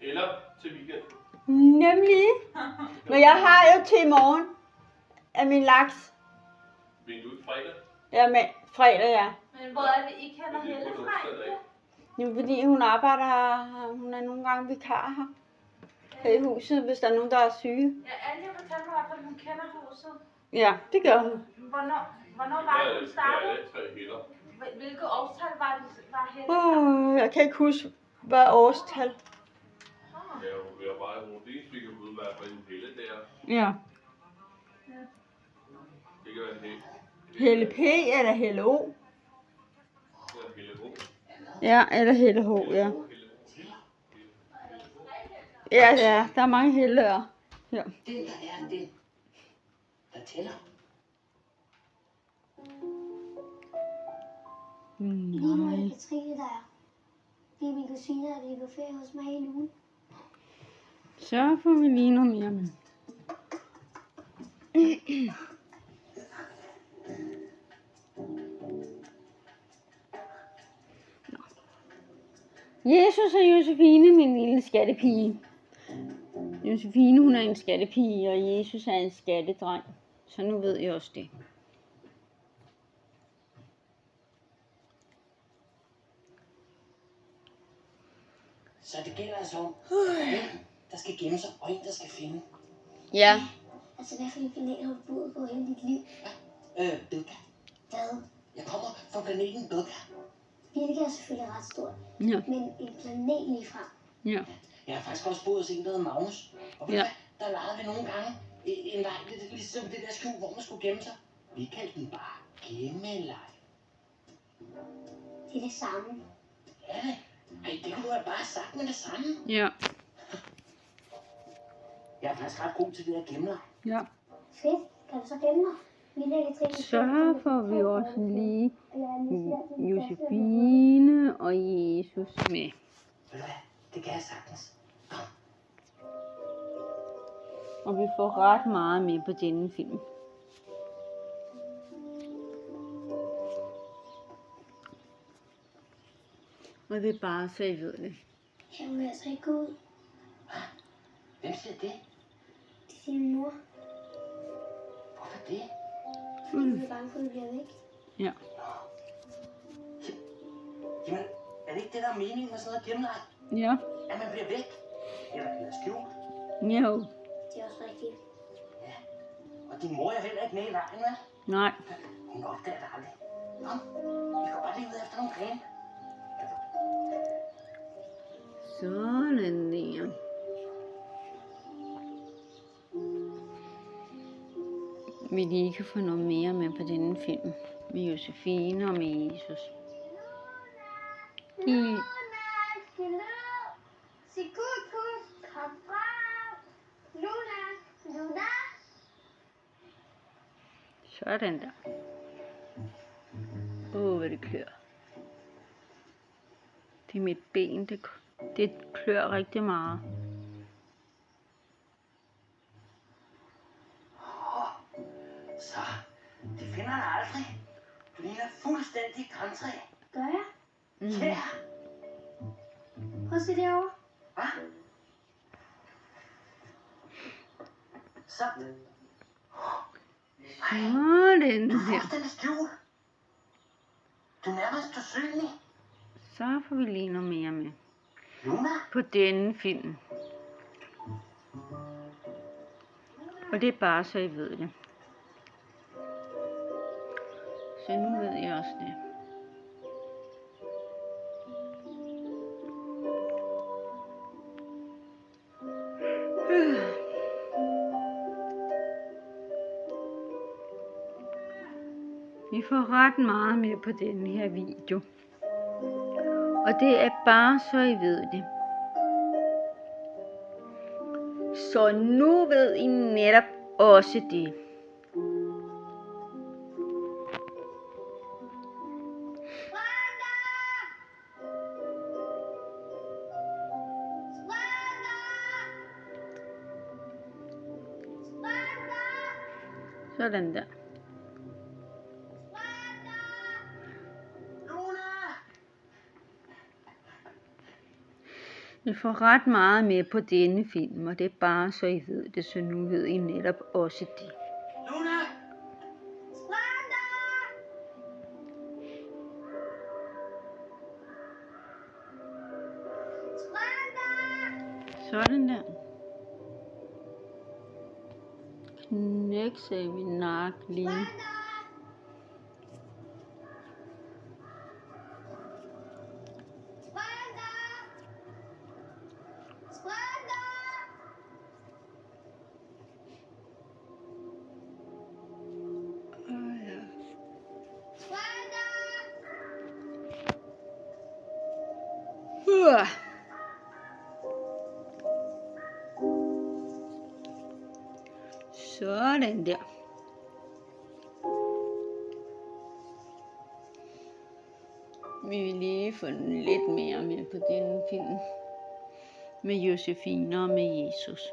Eller til weekenden. Nemlig. Men jeg har jo til i morgen af min laks. Vil du ikke fredag? Ja, men fredag, ja. Men hvor er det, I kender Helle fra? Jo, fordi hun arbejder her. Hun er nogle gange vikar her i huset, hvis der er nogen, der er syge. Ja, Anja fortalte mig i hvert fald, at hun kender huset. Ja, det gør hun. Hvornår var det, hun startede? Hvilket årstal var Helle? Jeg kan ikke huske, hvad årstal. Ja, vi har bare nogle delsvikker ud, i hvert fald en Helle der. Ja. Det kan være en Helle P eller Helle O. Eller Helle H. Ja, eller Helle H, ja. Ja, der er mange Helle'er. Ja. Den, der er den, der tæller. Lige nu er det Katrine, der er. Det er min kusine, og det er på ferie hos mig hele ugen. Så får vi lige noget mere med. Jesus og Josefine, min lille skattepige. Josefine, hun er en skattepige, og Jesus er en skattedreng. Så nu ved jeg også det. Så det gælder altså om, en, der skal gemme sig, og en, der skal finde. Ja. Altså, hvad for en planet har du boet på hele dit liv? Bilka. Hvad? Jeg kommer fra planeten Bilka. Bilka er selvfølgelig ret stort. Ja. Men en planet lige fra. Ja. Jeg har faktisk også boet hos en, der hedder Magnus. Og ved du hvad, der legede vi nogle gange en leg, lidt ligesom det der skjul, hvor man skulle gemme sig. Vi kaldte den bare gemmeleg. Det er det samme. Ja, det. Ej, det kunne du have bare sagt med det samme. Ja. Jeg er faktisk ret god til det der gemmeleg. Ja. Fedt. Kan du så gemme dig? Vi lægger til. Så får vi også lige Josefine og Jesus med. Ved du hvad, det kan jeg sagtens. Og vi får ret meget med på denne film. Og det er bare så I ved det. Jeg må altså ikke gå ud. Hvem siger det? Det siger min mor. Hvorfor det? Fordi hun er bange for, at vi bliver væk. Ja. Jamen, er det ikke det, der er meningen med sådan noget gemmeleg? Ja. At man bliver væk? Eller skjult? Jo. Det er også rigtigt. Ja. Og din mor er heller ikke med i vejen, vel? Nej. Hun opdager det aldrig. Kom, vi går bare lige ud efter nogle grene. Sådan der. Vi lige kan få noget mere med på denne film. Med Josefine og med Jesus. Sig kuk, kom frem. Luna. Sådan der. Hvad det klør. Det er mit ben, det klør rigtig meget. Så, det finder han aldrig. Du ligner fuldstændig grantræ. Gør jeg? Ja. Prøv at se derovre. Hvad? Sådan. Sådan Du er der. fuldstændig skjult. Du er nærmest usynlig. Så får vi lige noget mere med. Luna? På denne film. Og det er bare så I ved det. Så nu ved jeg også det. Vi får ret meget mere på den her video. Og det er bare så I ved det. Så nu ved I netop også det. Sådan der. Vi får ret meget med på denne film, og det er bare så I ved det, så nu ved I netop også det. Luna! Sådan der. Knæk, sagde vi nak lige. Sådan der. Vi vil lige få lidt mere med på denne film. Med Josefine og med Jesus.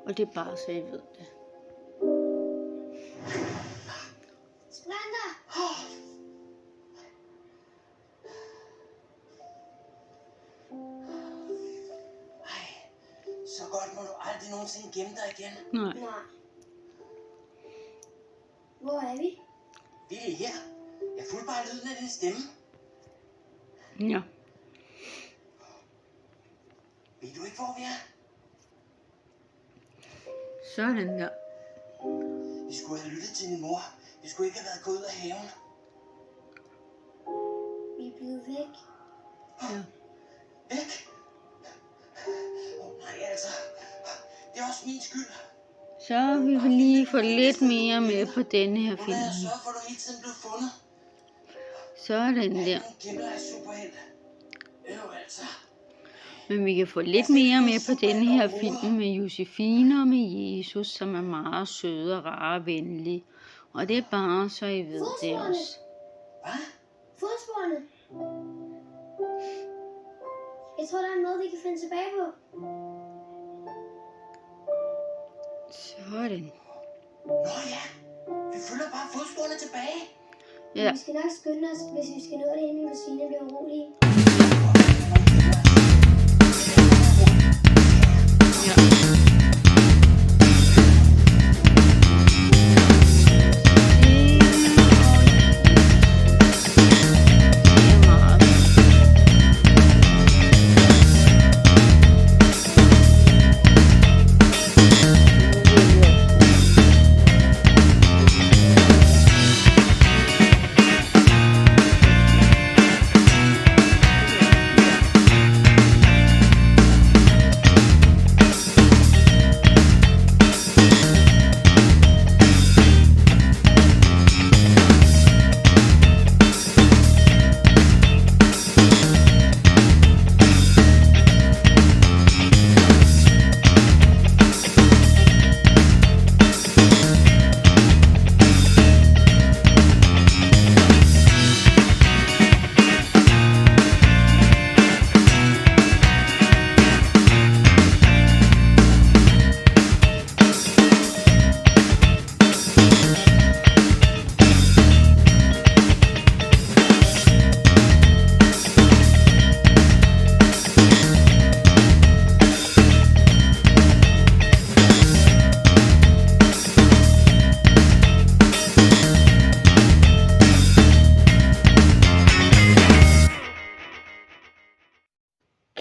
Og det er bare så I ved det. Så godt må du aldrig nogensinde gemme dig igen. Nej. Hvor er vi? Vi er her. Jeg fulgte bare lyden af din stemme. Ja. Ved du ikke, hvor vi er? Sådan der. Vi skulle have lyttet til din mor. Vi skulle ikke have været gået ud af haven. Vi er blevet væk. Ja. Væk? Nej, altså. Det er også min skyld. Så vi vil lige få lidt mere med på denne her film. Jeg sørger for, at du hele tiden blev fundet. Sådan der. Gimler er superhelt. Altså. Men vi kan få lidt mere med på denne her film med Josefine og med Jesus, som er meget søde og rare og venlige. Og det er bare så I ved det også. Hvad? Fodsporene. Jeg tror, der er noget, vi kan finde tilbage på. Sådan. Nå ja, vi følger bare fodsporene tilbage. Ja. Vi skal nok skynde os, hvis vi skal nå det, inden Josefine bliver urolig.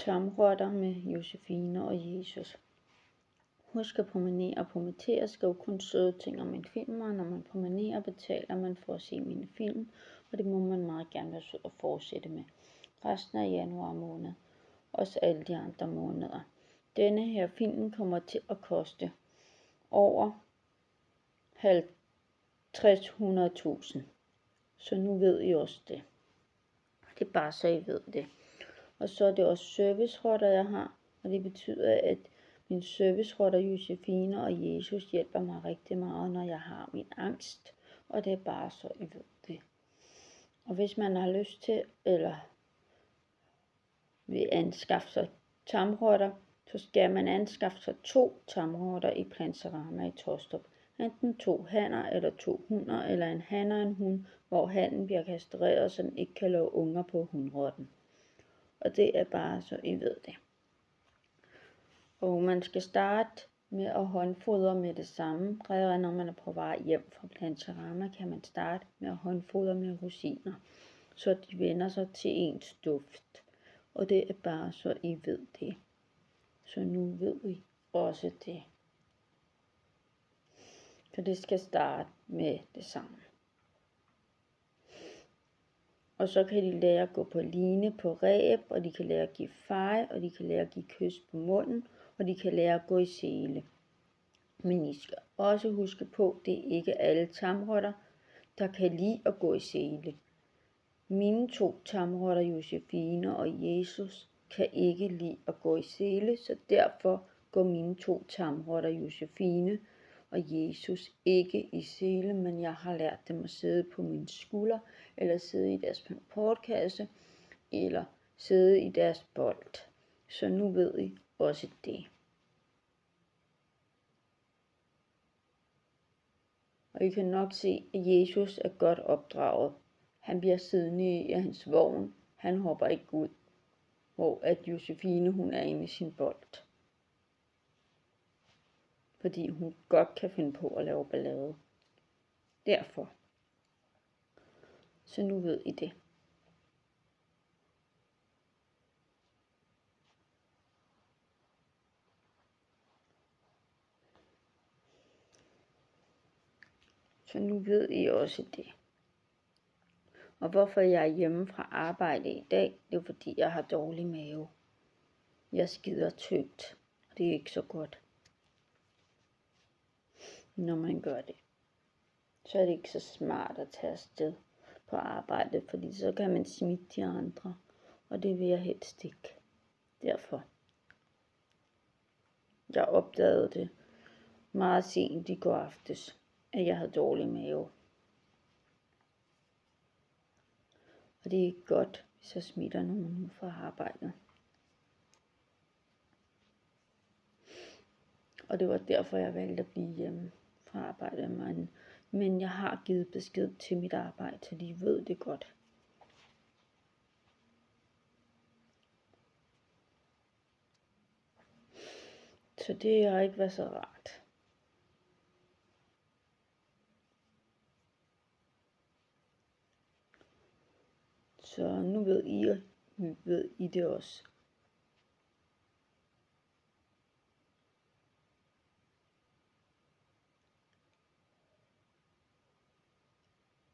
Tamrotter med Josefine og Jesus. Husk at promenere og promotere. Skriv kun søde ting om en film, og når man promenerer, betaler man for at se mine film, og det må man meget gerne være sød at fortsætte med. Resten af januar måned. Også alle de andre måneder. Denne her film kommer til at koste over 50-100.000. Så nu ved I også det. Det er bare så I ved det. Og så er det også servicerotter, jeg har. Og det betyder, at min servicerotter Josefine og Jesus hjælper mig rigtig meget, når jeg har min angst. Og det er bare så I ved det. Og hvis man har lyst til, eller vil anskaffe sig tamrotter, så skal man anskaffe sig 2 tamrotter i Planterama i Tostrup. Enten 2 hanner eller 2 hunder, eller en han og en hund, hvor hannen bliver kastreret, så den ikke kan lave unger på hunrotten. Og det er bare så I ved det. Og man skal starte med at håndfodre med det samme. Allerede når man er på vej hjem fra Planterama, kan man starte med at håndfodre med rosiner, så de vender sig til ens duft. Og det er bare så I ved det. Så nu ved I også det. Så det skal starte med det samme. Og så kan de lære at gå på line på reb, og de kan lære at give fej, og de kan lære at give kys på munden, og de kan lære at gå i sele. Men I skal også huske på, at det er ikke alle tamrotter, der kan lide at gå i sele. Mine 2 tamrotter, Josefine og Jesus, kan ikke lide at gå i sele, så derfor går mine 2 tamrotter, Josefine og Jesus, ikke i sele, men jeg har lært dem at sidde på mine skulder, eller sidde i deres transportkasse, eller sidde i deres bold. Så nu ved I også det. Og I kan nok se, at Jesus er godt opdraget. Han bliver siddende i hans vogn. Han hopper ikke ud. Hvor at Josefine, hun er inde i sin bold. Fordi hun godt kan finde på at lave ballade. Derfor. Så nu ved I det. Så nu ved I også det. Og hvorfor jeg er hjemme fra arbejde i dag, det er fordi jeg har dårlig mave. Jeg skider tyndt, og det er ikke så godt. Når man gør det, så er det ikke så smart at tage afsted på arbejde, fordi så kan man smitte de andre, og det vil jeg helst ikke. Derfor. Jeg opdagede det meget sent i går aftes, at jeg havde dårlig mave. Og det er ikke godt, hvis jeg smitter nogen fra arbejdet. Og det var derfor, jeg valgte at blive hjemme fra arbejdet. Men jeg har givet besked til mit arbejde, så de ved det godt. Så det har ikke været så rart. Så nu ved I det også.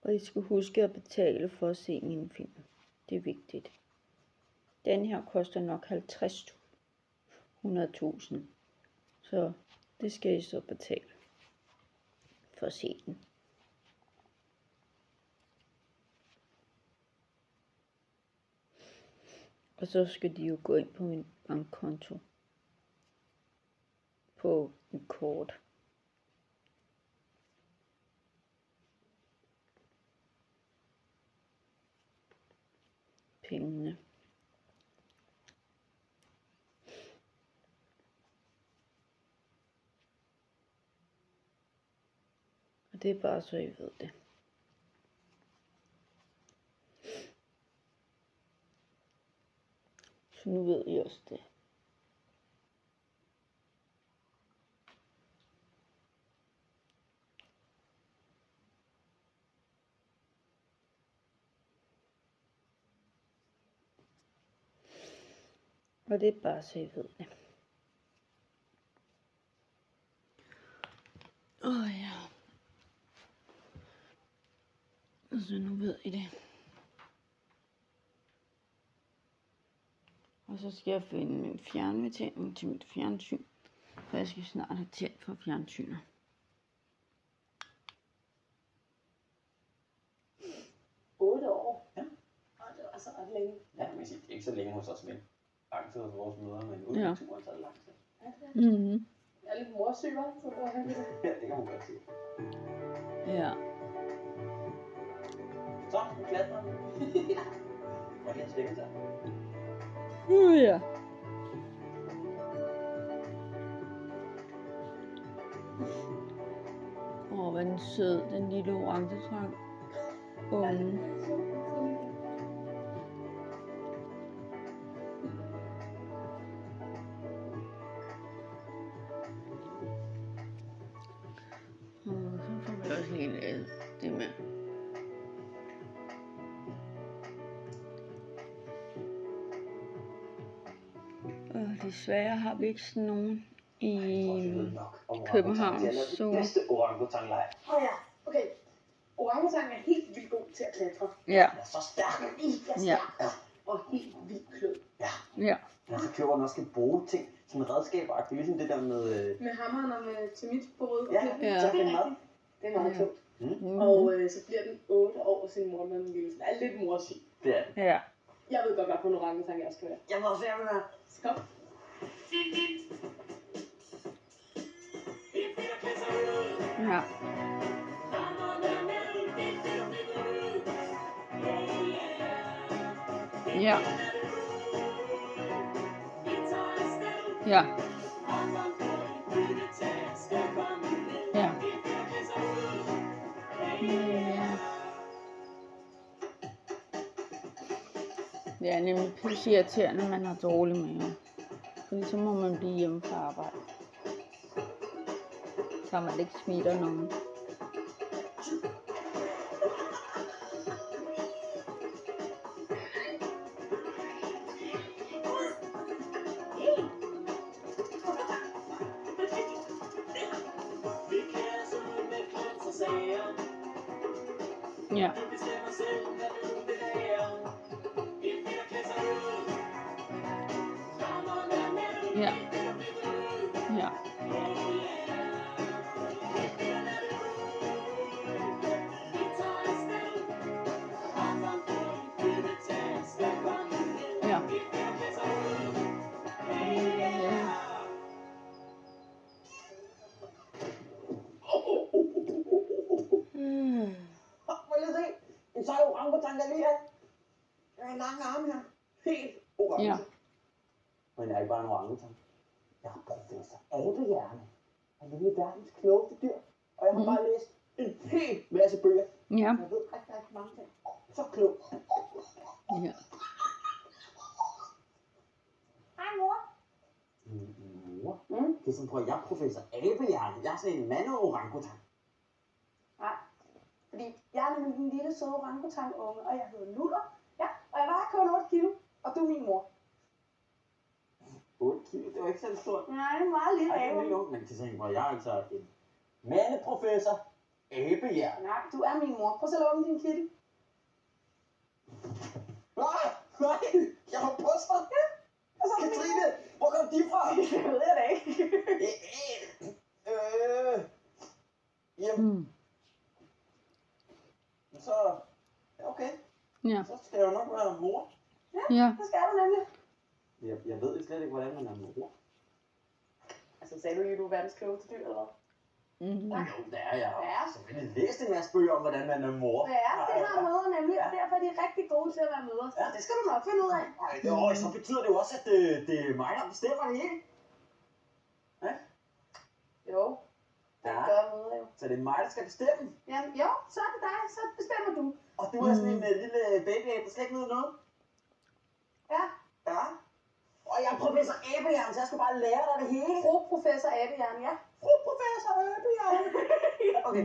Og I skal huske at betale for at se mine film. Det er vigtigt. Den her koster nok 100.000. Så det skal I så betale for at se den. Og så skal de jo gå ind på min bankkonto. På et kort. Pengene. Og det er bare så I ved det. Så nu ved I også det. Og det er bare så I ved det. Ja. Så nu ved I det. Og så skal jeg finde min fjernbetjening til mit fjernsyn. For jeg skal snart have tændt for fjernsynet. År. Ja. Og det var altså ret længe. Ja, man kan sige, det er ikke så længe hos os, men lang tid hos vores møder, men uden Ja. turen tager det lang tid. Ja, det er. Mhm. Jeg er lidt morsyg, hva'? Så det var heldigt. Ja, det kan man godt sige. Ja. Så, nu klatrer vi. Og det er svækket sig. Ja. hvor er den sød, den lille orangutan. Unge. Så får vi også lige lavet det med. Desværre har vi ikke sådan nogen i København. Så Næste orangutanglej. Åh ja, okay. Orangutan er helt vildt god til at klatre. ja, Så stærk. ja, Og helt vildt klog. ja, Ja, så køber den også skal bruge ting som redskaber. Det er ligesom det der med... Med hammeren og med timit på røde Ja, Ja. så finde mad. Det er meget klogt. Mm. Og så bliver den 8 år, og sin mor med den lille. Det er lidt morsig. Det er det. ja. Jeg ved godt, hvad på en orangutan jeg skal være. Jeg må også være. Skop. Ja. Ja. Ja. Ja. Det er nemlig pisseirriterende, at man har dårlig mave. Fordi så må man blive hjemme fra arbejde. Så man ikke smitter nogen. Ja. Ja. Ja. Ja. Må jeg se? En sej orangutan, der lige er. Jeg har en lang arm her. Helt orangutan. Ja. Men jeg er ikke bare en orangutan. Jeg er professor Abehjerne. Han er lige verdens klogeste dyr. Og jeg har bare læst en hel masse bøger. Ja. Jeg ved rigtig mange ting. Så klog. Ja. Hej mor. Mor? Det er sådan, prøv at jeg er professor Abehjerne. Jeg er sådan en mande-orangutan. Nej, fordi jeg er nemlig den lille søde orangutan-unge, og jeg hedder Nuller. Ja, og jeg vejer kun 8 kilo, og du er min mor. 8 kilo, det var ikke så stort. Nej, det er meget lille Ej, det er abe. lidt ungt, men det er sådan, hvor jeg er altså en mandeprofessor Abehjerne. Nej, du er min mor. Prøv selv at åbne din kittel. Nej, jeg har bryster. Ja, og så Katrine, hvor kom de fra? Jeg ved det ikke. Jamen, så, okay, Ja. så skal jeg jo nok være mor. Ja. Det skal du nemlig. Jeg ved slet ikke, hvordan man er mor. Altså, sagde du lige, du er verdens klogeste dyr, eller hvad? Mm-hmm. Jo, det er jeg. Ja. Så vil jeg læst en masse bøger om, hvordan man er mor. Ja, det har mødre nemlig, og derfor er de rigtig gode til at være mødre. Så det skal du nok finde ud af. Ej, så betyder det jo også, at det er mig, der bestemmer det hele. Ja? Jo, Ja. det gør mødre jo. Så det er mig, der skal bestemme. Jamen, jo, så er det dig, så bestemmer du. Og du er sådan en lille baby, der slet ikke ved noget. Ja. Ja. Og jeg er professor Abehjerne, så jeg skal bare lære dig det hele. Fru professor Abehjerne, ja. Fru professor Abehjerne. Okay,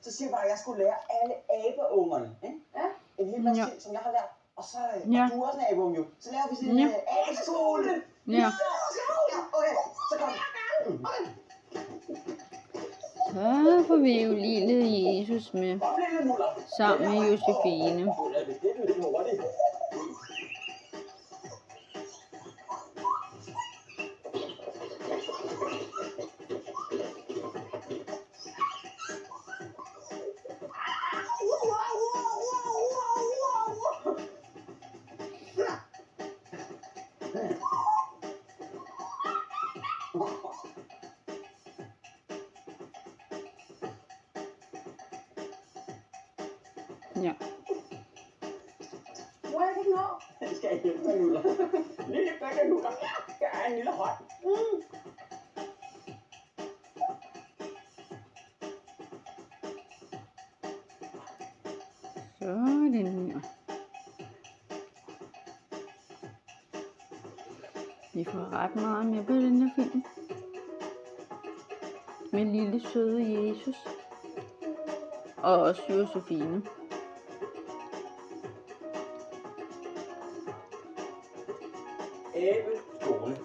så siger jeg bare, at jeg skulle lære alle abeungerne. Ikke? Ja. En hel masse ting, som jeg har lært. Og så Ja. og du er også en abeunge jo. Så lærer vi sådan en Ja. abeskole. Ja. Okay, så kom. Så får vi jo lille Jesus med Kom, lille muller. sammen med Josefine. Det er lidt hurtigt. Ja. Mor, jeg kan ikke nå. Det skal jeg hjælpe dig, Nuller. Lille bøkke Nuller. Jeg er en lille hånd. Sådan. Vi får ret meget med på den her film. Med lille søde Jesus. Og også Josefine. Abe skole.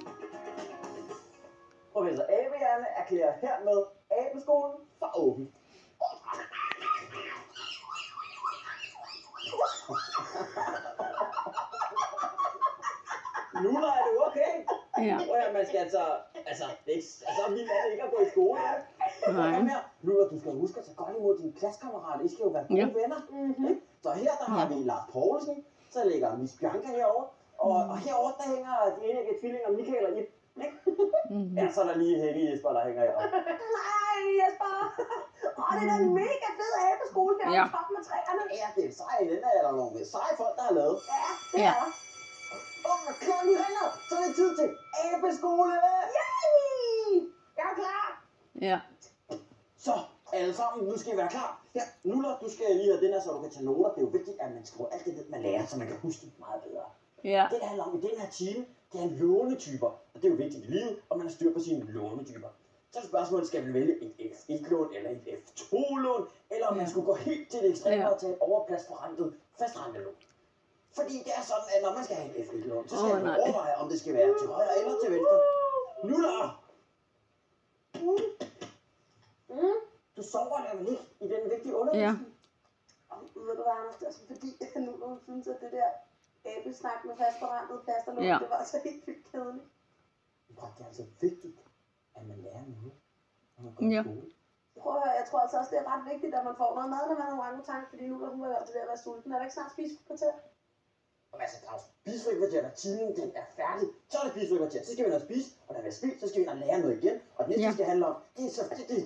Professor Abehjerne erklærer hermed Abeskolen for åben. Nu er det okay. Ja. Prøv at høre, man skal det er ikke, så vildt er det ikke at gå i skole. Nej. Nu du skal huske at tage godt imod dine klassekammerater. I skal jo være gode venner. Ikke? Så her der har vi Lars Poulsen, så ligger Miss Bianca herovre, og herovre der hænger de enige tvillinger Michael og Ib. Ja, så er der lige Helge Jesper, der hænger herovre. Nej, Jesper! Det er da en mega fed abeskole, der er top med træerne. Ja, det er sej, den er der nogle seje folk, der har lavet. Ja, det er der. Klokken ringer, så er det tid til abeskole! Yay! Jeg er klar! Ja. Så, alle sammen, nu skal I være klar. Ja, Nuller, du skal lige have den her, så du kan tage noter. Det er jo vigtigt, at man skriver alt det ned, man lærer, så man kan huske det meget bedre. Ja. Det, der handler om i den her time, det er lånetyper. Og det er jo vigtigt i livet, og man har styr på sine lånetyper. Så er spørgsmålet, skal man vælge et F1-lån eller et F2-lån, eller om man skulle gå helt til det ekstreme og tage et overpladsforrentet fastrentelån. Fordi det er sådan, at når man skal have et F1-lån, så skal man overveje, om det skal være til højre eller til venstre. Nuller! Du sover da vel ikke i den vigtige undervisning? Ja. Ved du hvad, Anders, det er altså fordi, nu hun synes, at det der æblesnak med fastforrentet fasterlån, det var altså helt vildt kedeligt. Det er altså vigtigt, at man lærer noget, når man går i skole. Prøv at høre, jeg tror altså også, det er ret vigtigt, at man får noget mad, når man har orangutan, fordi nu hun var i hvert fald ved at være sulten. Er der ikke snart spisekvarter? Altså, der er jo spisefrikvarter, når timen den er færdig. Så er det spisefrikvarter. Så skal vi ind og spise, og når vi har spist, så skal vi ind og lære noget igen. Og det næste, skal handle om, det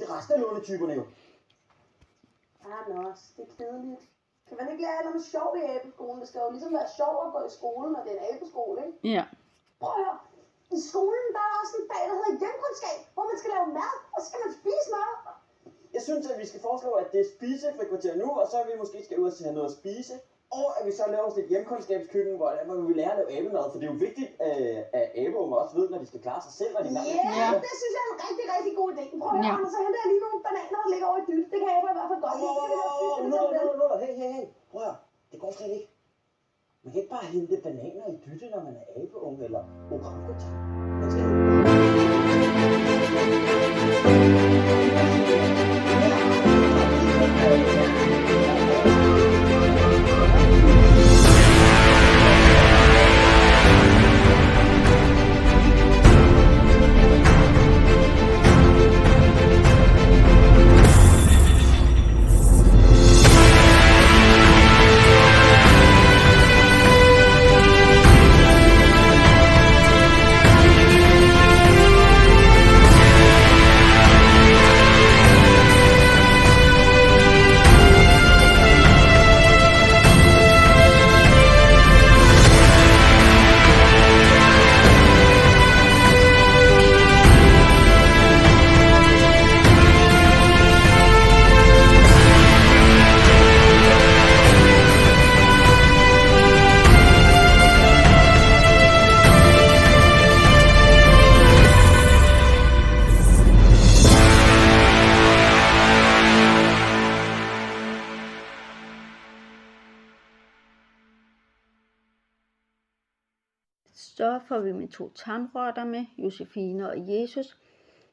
er resten af lånetyperne jo. Nå, det er kedeligt. Kan man ikke lære noget sjov i abeskolen? Det skal jo ligesom være sjovt at gå i skole, når det er en abeskole, ikke? Ja. Prøv at høre. I skolen, der er også en fag, der hedder hjemkundskab, hvor man skal lave mad, og så skal man spise mad. Jeg synes, at vi skal foreslå, at det er spisefrikvarter nu, og så vi måske skal ud og have noget at spise. Og at vi så laver sådan et hjemkundskabskøkken, hvor vi lærer at lave abemad, for det er jo vigtigt, at abeunger også ved, når de skal klare sig selv, når de Ja, det synes jeg er en rigtig, rigtig god idé. Prøv at høre, så henter jeg lige nogle bananer, der ligger over i dyt. Det kan jeg i hvert fald godt lide. Hey. Prøv at høre, det går slet ikke. Man kan ikke bare hente bananer i dytte, når man er abeunge eller orangutan. Man skal Så får vi med 2 tarmrotter med, Josefine og Jesus.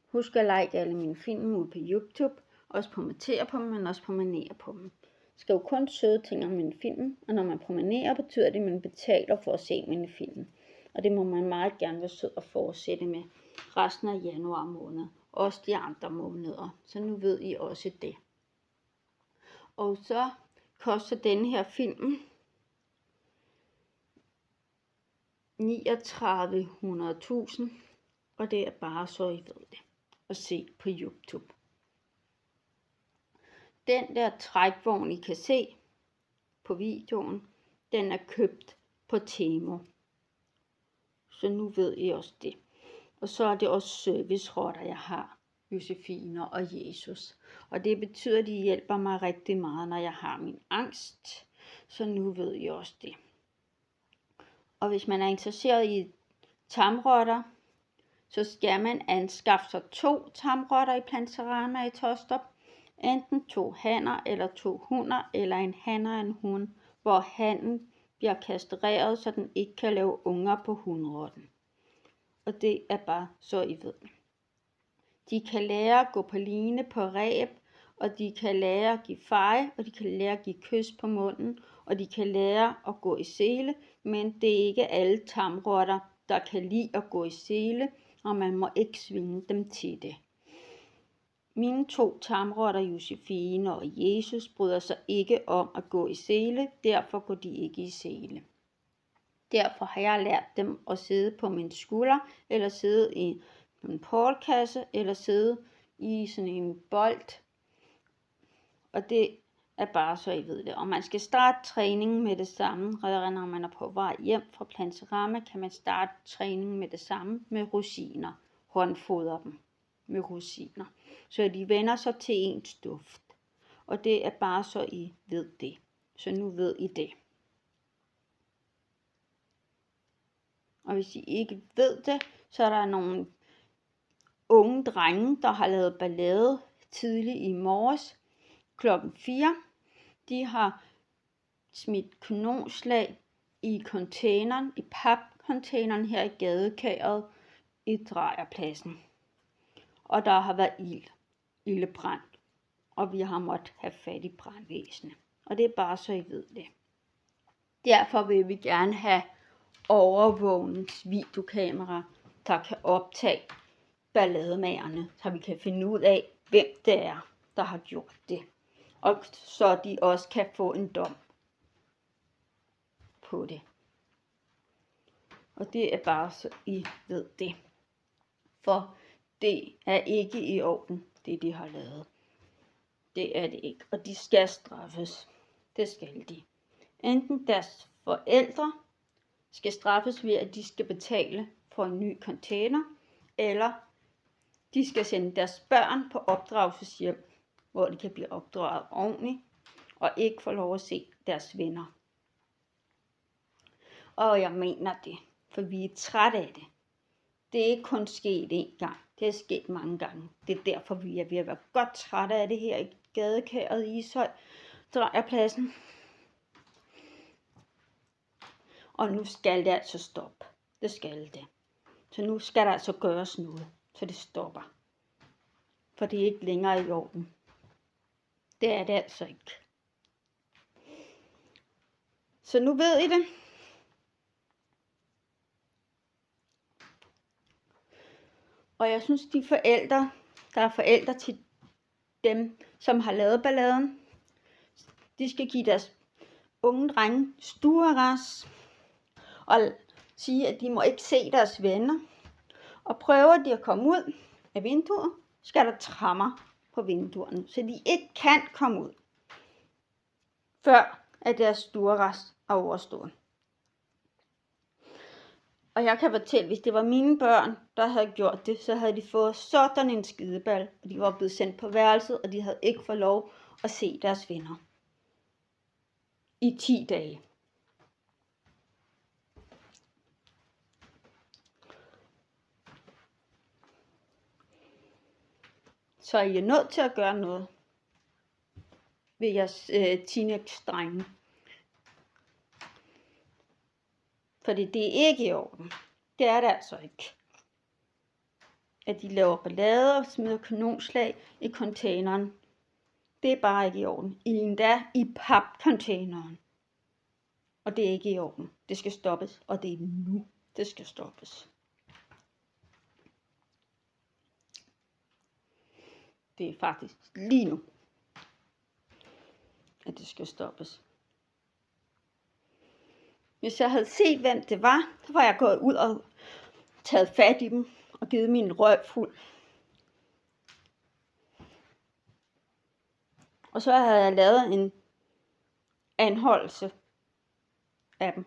Husk at like alle mine film ud på YouTube. Også promotere på dem, men også promenere på dem. Skriv kun søde ting om mine film, og når man promenerer, betyder det, at man betaler for at se mine film. Og det må man meget gerne være sød at fortsætte med resten af januar måned. Også de andre måneder. Så nu ved I også det. Og så koster denne her film 3900.000, og det er bare så I ved det, at se på YouTube. Den der trækvogn I kan se på videoen, den er købt på Temo. Så nu ved I også det. Og så er det også servicerotter jeg har, Josefine og Jesus. Og det betyder, at de hjælper mig rigtig meget, når jeg har min angst. Så nu ved I også det. Og hvis man er interesseret i tamrotter, så skal man anskaffe sig 2 tamrotter i Planterama i Taastrup. Enten 2 hanner eller 2 hunner, eller en han og en hund, hvor hannen bliver kastreret, så den ikke kan lave unger på hunrotten. Og det er bare så I ved. De kan lære at gå på line på reb, og de kan lære at give fej, og de kan lære at give kys på munden, og de kan lære at gå i sele, men det er ikke alle tamrotter, der kan lide at gå i sele, og man må ikke svinge dem til det. Mine 2 tamrotter, Josefine og Jesus, bryder sig ikke om at gå i sele, derfor går de ikke i sele. Derfor har jeg lært dem at sidde på min skulder, eller sidde i en portkasse, eller sidde i sådan en bold. Og det er bare så I ved det. Og man skal starte træningen med det samme. Når man er på vej hjem fra Planterama, kan man starte træningen med det samme med rosiner. Håndfodre dem med rosiner. Så de vender sig til ens duft. Og det er bare så I ved det. Så nu ved I det. Og hvis I ikke ved det, så er der nogle unge drenge, der har lavet ballade tidligt i morges klokken 4. De har smidt kanonslag i containeren, i papcontaineren her i gadekæret i Drejerpladsen. Og der har været ildebrand, og vi har måttet have fat i brandvæsenet. Og det er bare så I ved det. Derfor vil vi gerne have overvågningsvideokamera, der kan optage ballademagerne, så vi kan finde ud af, hvem det er, der har gjort det. Og så de også kan få en dom på det. Og det er bare så I ved det. For det er ikke i orden, det de har lavet. Det er det ikke. Og de skal straffes. Det skal de. Enten deres forældre skal straffes ved, at de skal betale for en ny container, eller de skal sende deres børn på opdragelseshjem, hvor de kan blive opdraget ordentligt, og ikke få lov at se deres venner. Og jeg mener det, for vi er trætte af det. Det er ikke kun sket én gang, det er sket mange gange. Det er derfor, vi er ved at være godt trætte af det her i gadekæret i Ishøj, Drejerpladsen. Og nu skal det altså stoppe. Det skal det. Så nu skal der altså gøres noget, så det stopper. For det er ikke længere i orden. Det er det altså ikke. Så nu ved I det. Og jeg synes, de forældre, der er forældre til dem, som har lavet balladen, de skal give deres unge drenge stuearrest og sige, at de må ikke se deres venner. Og prøver de at komme ud af vinduet, skal der tremmer på vinduerne, så de ikke kan komme ud, før at deres stuearrest er overstået. Og jeg kan fortælle, hvis det var mine børn, der havde gjort det, så havde de fået sådan en skideball, og de var blevet sendt på værelset, og de havde ikke fået lov at se deres venner i 10 dage. Så I er nødt til at gøre noget ved jeres teenage-drenge. Fordi det er ikke i orden. Det er det altså ikke. At de laver ballade og smider kanonslag i containeren. Det er bare ikke i orden. Endda i papcontaineren. Og det er ikke i orden. Det skal stoppes, og det er nu, det skal stoppes. Det er faktisk lige nu, at det skal stoppes. Hvis jeg havde set, hvem det var, så var jeg gået ud og taget fat i dem og givet min røv fuld. Og så havde jeg lavet en anholdelse af dem.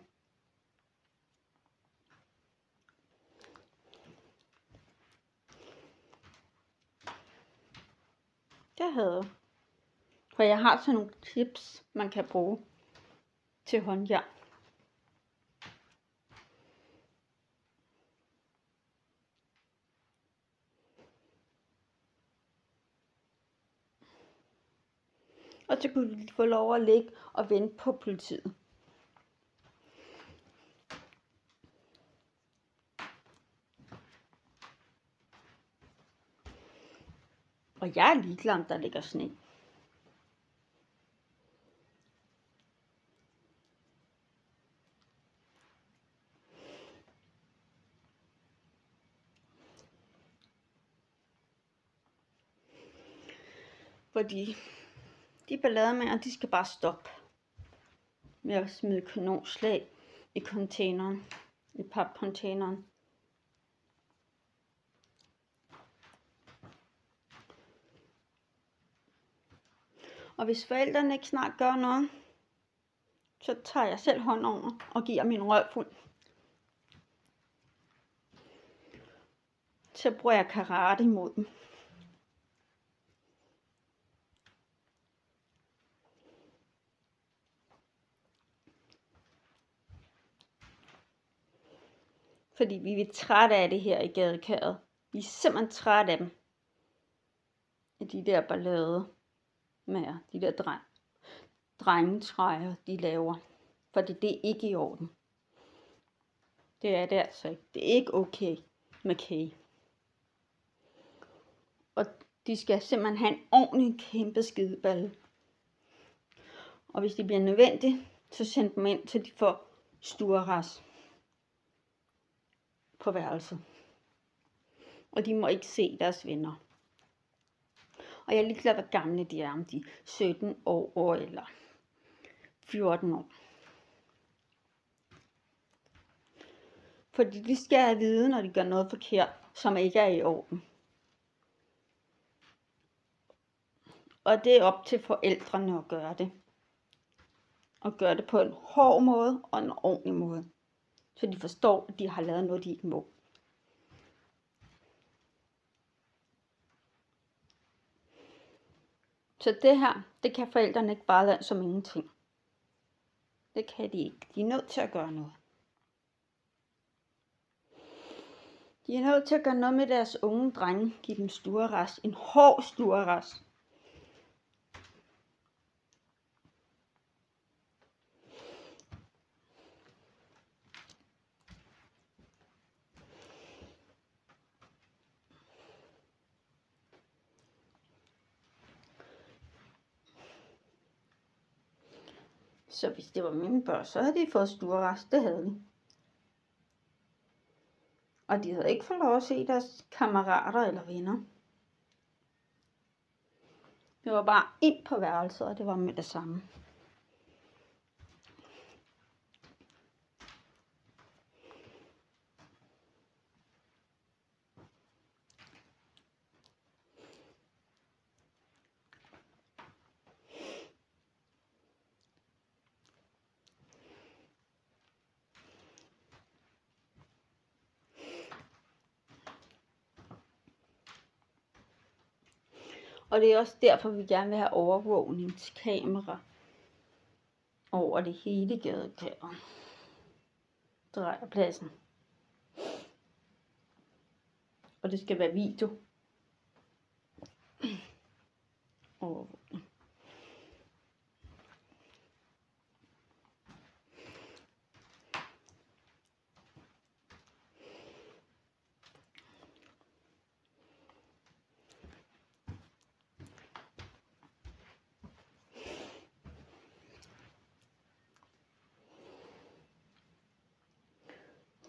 Det havde jeg. For jeg har sådan nogle tips, man kan bruge. til håndjern. Og så kunne de få lov at ligge og vente på politiet. Og jeg er ligeglad, om der ligger sne. Fordi de ballademænd, de skal bare stoppe med at smide kanonslag i containeren, i papcontaineren. Og hvis forældrene ikke snart gør noget, så tager jeg selv hånd over og giver min røv fuld. Så bruger jeg karate imod dem. Fordi vi er trætte af det her i gadekæret. Vi er simpelthen trætte af dem. Af de der ballade med de der drengetræer, de laver. Fordi det er ikke i orden. Det er det altså ikke. Det er ikke okay med kage. Og de skal simpelthen have en ordentlig kæmpe skideballe. Og hvis det bliver nødvendigt, så send dem ind, til de får stuerras på værelset. Og de må ikke se deres venner. Og jeg er ligeglad, hvor gamle de er, om de er 17 år eller 14 år. Fordi de skal have vide, når de gør noget forkert, som ikke er i orden. Og det er op til forældrene at gøre det. Og gøre det på en hård måde og en ordentlig måde. Så de forstår, at de har lavet noget, de ikke må. Så det her, det kan forældrene ikke bare lade som ingenting. Det kan de ikke. De er nødt til at gøre noget. De er nødt til at gøre noget med deres unge drenge. Give dem stuerras. En hård stuerras. Så hvis det var mine børn, så havde de fået stuerras. Det havde de. Og de havde ikke fået lov at se deres kammerater eller venner. Det var bare ind på værelset, og det var med det samme. Og det er også derfor, vi gerne vil have overvågningskamera over det hele gadekæret. Drejerpladsen. Og det skal være video. Overvågning.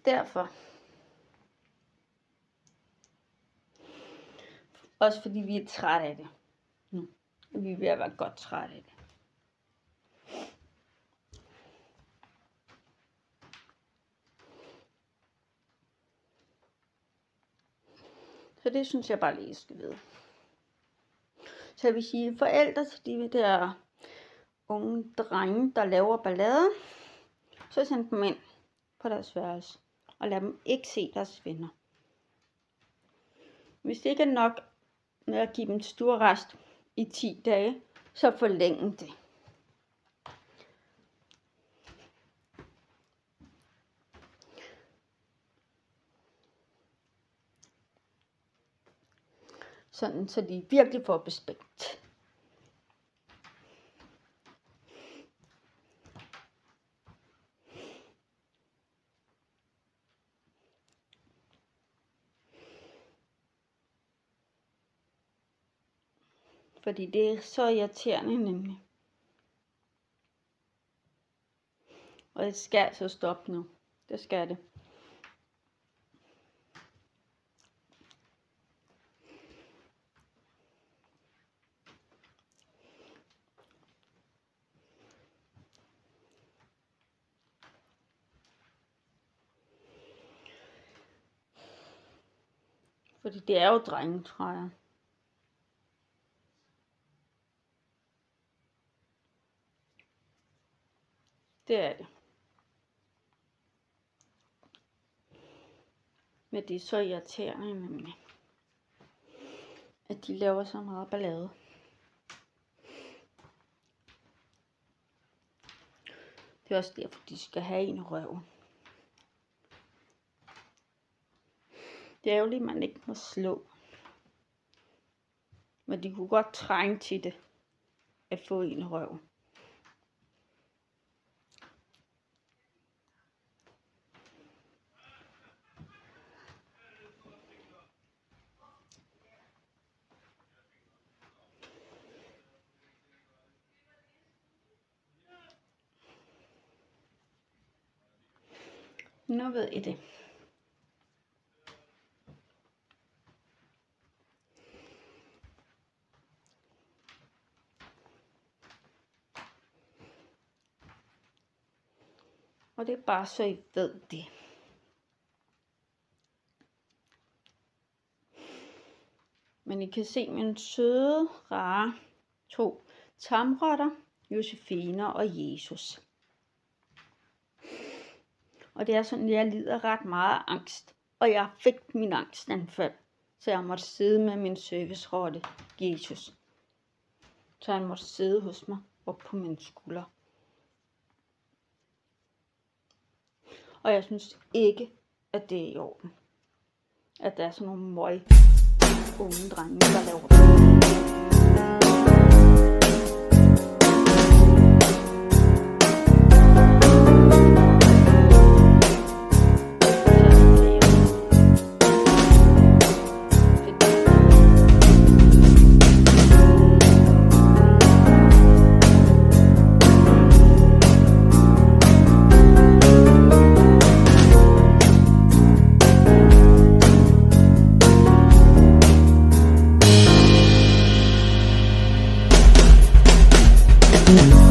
Derfor. Også fordi vi er trætte af det. Nu. Vi er ved at være godt trætte af det. Så det synes jeg bare lige skal vide. Så jeg vil sige, forældre til de der unge drenge, der laver ballade, så send dem ind på deres værelse. Og lad dem ikke se deres venner. Hvis det ikke er nok med at give dem stuerrest i 10 dage, så forlænge det. Sådan, så de virkelig får respekt. Fordi det er så irriterende nemlig. Og det skal altså stoppe nu. Det skal det. Fordi det er jo drengetræer. Det er det. Men det er så irriterende nemlig, at de laver så meget ballade. Det er også derfor, de skal have en i røven. Det er jo lige, man ikke må slå. Men de kunne godt trænge til det, at få en i røven. Nu ved I det. Og det er bare så I ved det. Men I kan se mine søde, rare 2 tamrotter, Josefine og Jesus. Og det er sådan, at jeg lider ret meget angst. Og jeg fik min angstanfald, så jeg måtte sidde med min servicerotte, Jesus. Så han måtte sidde hos mig op på mine skuldre. Og jeg synes ikke, at det er i orden, at der er sådan nogle møg unge drenge, der laver det. Mm-hmm.